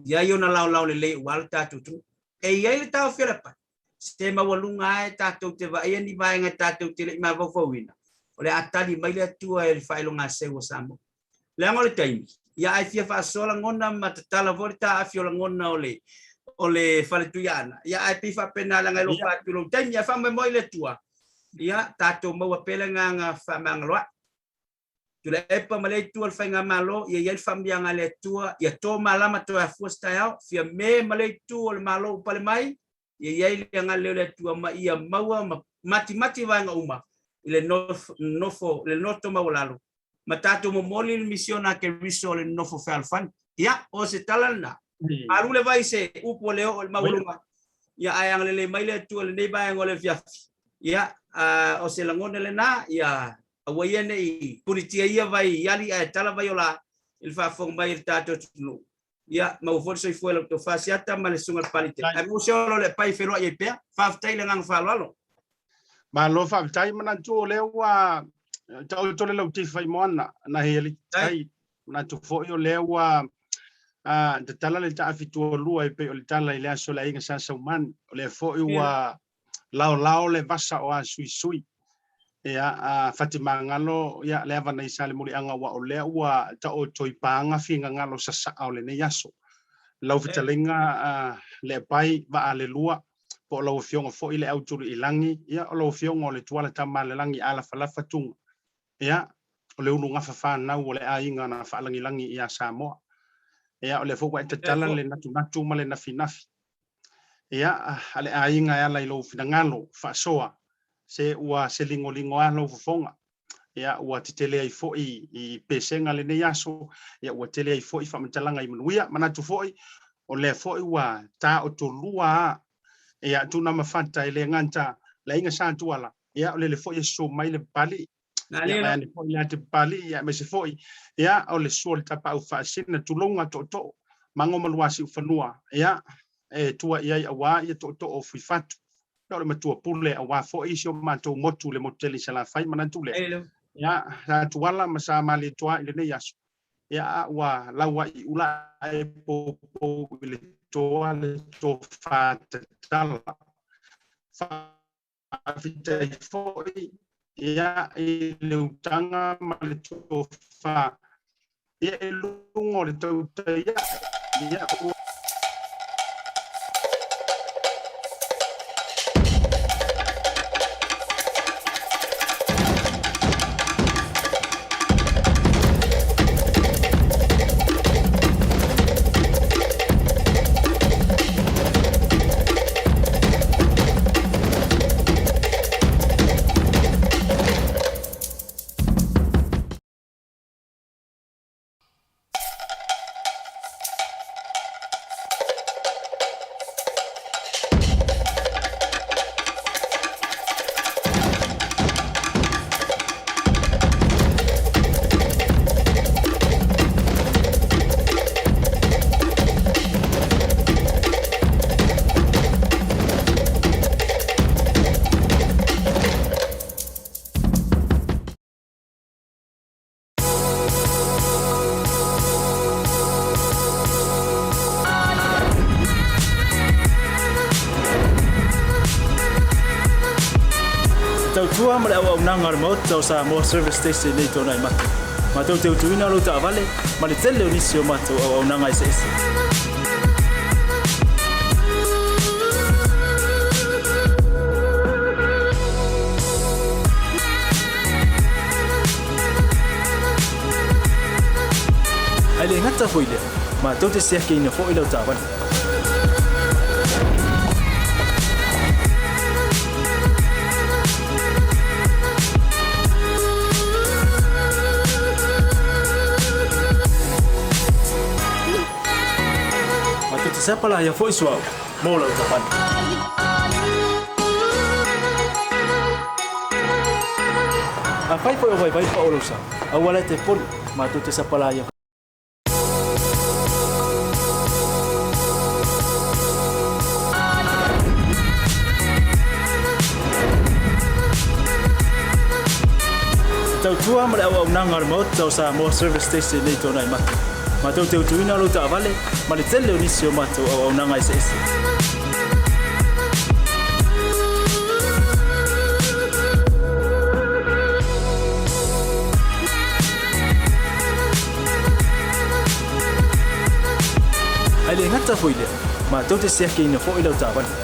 ia iona lau le uala tātou tu, e iai le tau fia lepai, se mawalunga e tātou te va, ia ni vaenga tātou te le ima vauwawina, o le atali mai le atua e le whailonga sewa samo. Le ango le taimi, ia ai fia whaasola ngona matatala vorita a fiola ngona o le whaletuyana. Ia ai pi whapena langa ilo whaatulo. Taimi ia whamoe moi le tua. Ia tātou maua pele ngā whamanga loa. Tula epa ma le tua le whainga malo, ia iai whamianga le tua, ia tō malama tō a fuastai au, fia me ma le tua le malo upale mai, ia iai le anga leo le tua ma ia maua mati vaenga uma, i le nofo, le noto maulalo. Ma tātou momoli le misiona ke riso le nofo whalfan. Ia, o se talana. Aru le vai se upo leo o le maulunga. Ia ayang le mai le tua le neiba o le fiafi. Ia, o se langone le na, ia, awaiene i punitia ia vai, iali ai tala vai o la, il whafong mai il tātou tunu. Ia, maufori soi fuela to FETUFA'ASINOALA ma le sunga palite. Ai museo le pai whenua i pea, whaftai le ngang whalwalo. Ma lo whaftai mana tō leo a tau tole lau te whai moana na heli tai na tu fo yo lewa te tala le ta fitua lua pe o le tala ile aso la inga sa man o le fo yo lao le vasa o a sui a Fatima ngalo ya le ava nei sale muli anga wa o le wa ta o toi panga finga ngalo sa o le ne yaso lau fitalinga le pai va ale lua po lau fionga fo ile auturu ilangi ya o lau fionga o le tuala Tamalelagi ala falafa tunga ia o le unu ngafa whanau o le ainga na whaalangilangi ia Samoa. Ia o le fokua e te tala le natu ma le nafi. Ia a le ainga ia lai lau whingalo whaasoa se ua se lingo a lau fofonga. Ia ua te tele ai foi i pesenga le nei aso. Ia ua tele ai foi whamatalanga i manuia manatu foi o le foi ua ta o tolua. Ia tuna mawhanta i le nganta le inga sa Tuala. Ia o le foi e so mai le pali. Ya ni foi ya te pali ya me se foi ya o le sol tapa u fa sina tulonga to mango maluasi u fanua ya e tua ia awa ia to o fui fatu no le matua pule awa foi sio mato motu le moteli sala fai manantule ya sa Tuala masa mali tua ile ne yaso ya wa lawa i ula e po le to fa tala fa vita foi ia i le utanga ma le tofa ia e lungo le TAUTAI ia Tua male au nanga remote tau Samoa service station nei tona i matu. Ma tau te utuina lo ta vale, ma le tele unisi o matu au nanga i seisi. Ai le ngata foile, ma tau te seke ina fo ilo ta vale. Siapa lah yang voice wow, mau lah ucapan. A fai po vai pa o losa. A wala te pol ma tu te sapalaia. Tau tua male au nanga remote tau Samoa service station nei tona i matu. Ma tau te utuina lo ta vale, ma le tele onisi o matu au nanga ese ese. Ai le ngata foile, ma tau te seke ina fo ilo ta vale.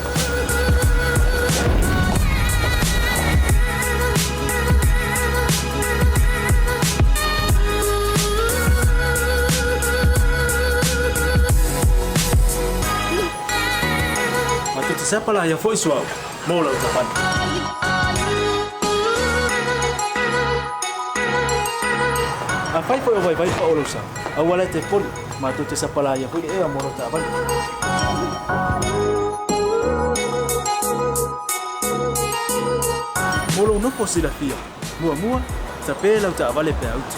Siapa lah yang voice wow, mau lah ucapan. Apa itu yang vai pa ulusa? Awalnya telepon, matu te siapa lah yang voice mau lah ucapan. Mulu no posila fia, mua tapi lah ucapan vale pe out.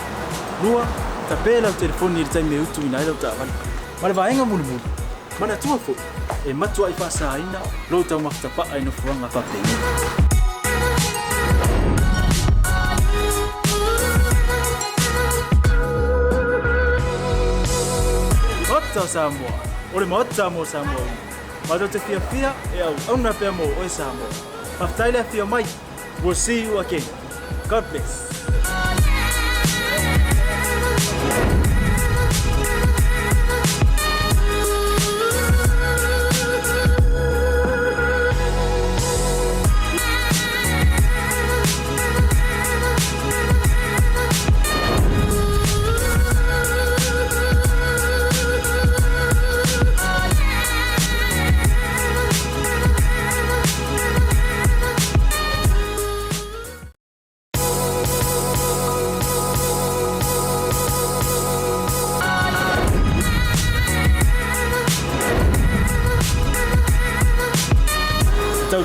Mua tapi lah telepon ni tai me utu ina lah ucapan. Mana vaenga mulu. Mana tua fo? E matua I whaasaina, lo tau makitapa ai no fuanga whapengi. Ota Samoa, ore ma ota mo Samoa. Mato te fia e au na pia mo o Samoa. Maftaile fia mai, we'll see you again. God bless.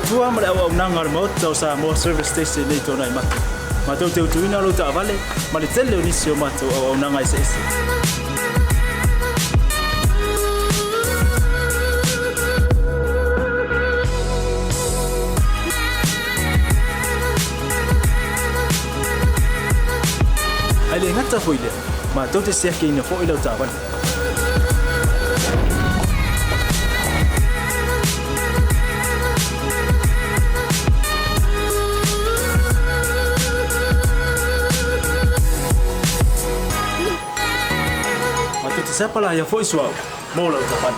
Tua male au nanga remote tau Samoa service station nei tona I matu. Ma tau te utuina lo ta vale, ma le tele onisi o matu au nanga ese ese. Ai le ngata foile, ma tau te seke ina fo ilo ta vale. Siapa lah yang voice wow, mau lah ucapan.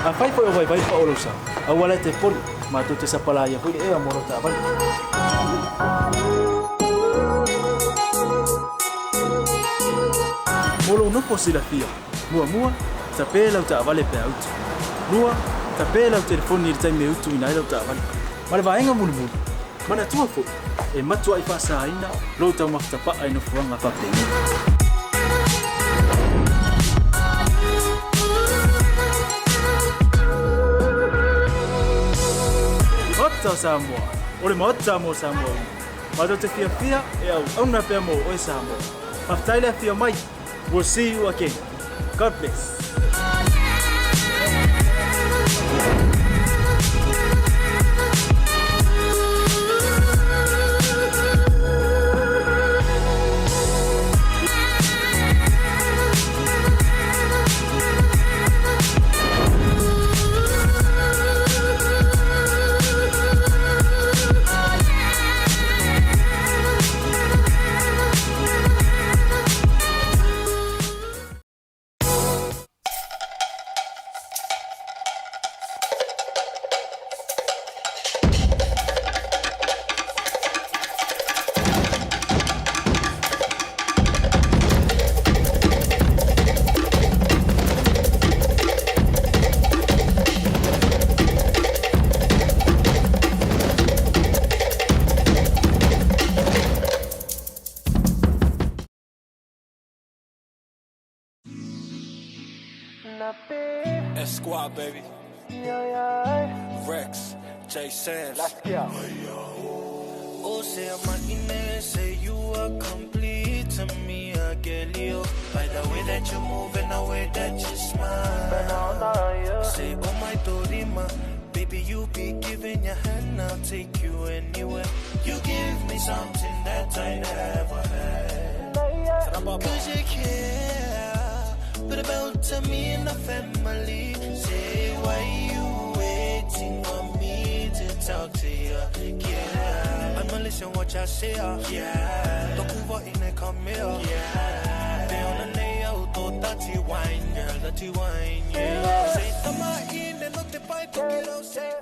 Apa itu yang vai pa ulusa? Awalnya telepon, matu te siapa lah yang voice mau lah ucapan. Mulu no posila fia, mua tapi lah ucapan vale pe out. Mua tapi lah telepon ni tai me utu ina lah ucapan. Mana vaenga mulu. Mana tua fo? E matua I whaasaina, lo tau makitapa ai no fuanga whapengi. Ota Samoa, ore ma ota mo Samoa. Mato te fia e au na pia mo o Samoa. Maftaile fia mai, we'll see you again. God bless. Squad, baby. Rex, Jason. Let's go. Oh, say I'm say you are complete to me, Agelio. By the way that you move and the way that you smile. Say, oh my Dorima, baby, you be giving your hand, I'll take you anywhere. You give me something that I never had. Cause you care, but about to me and the family. Say, why you waiting on me to talk to you? Yeah, I'ma listen what y'all say. Yeah, don't move out in the come here. Yeah, they on the layout, oh, dirty wine, girl, dirty wine, yeah. Say, I'm in and not the bite to get out, say.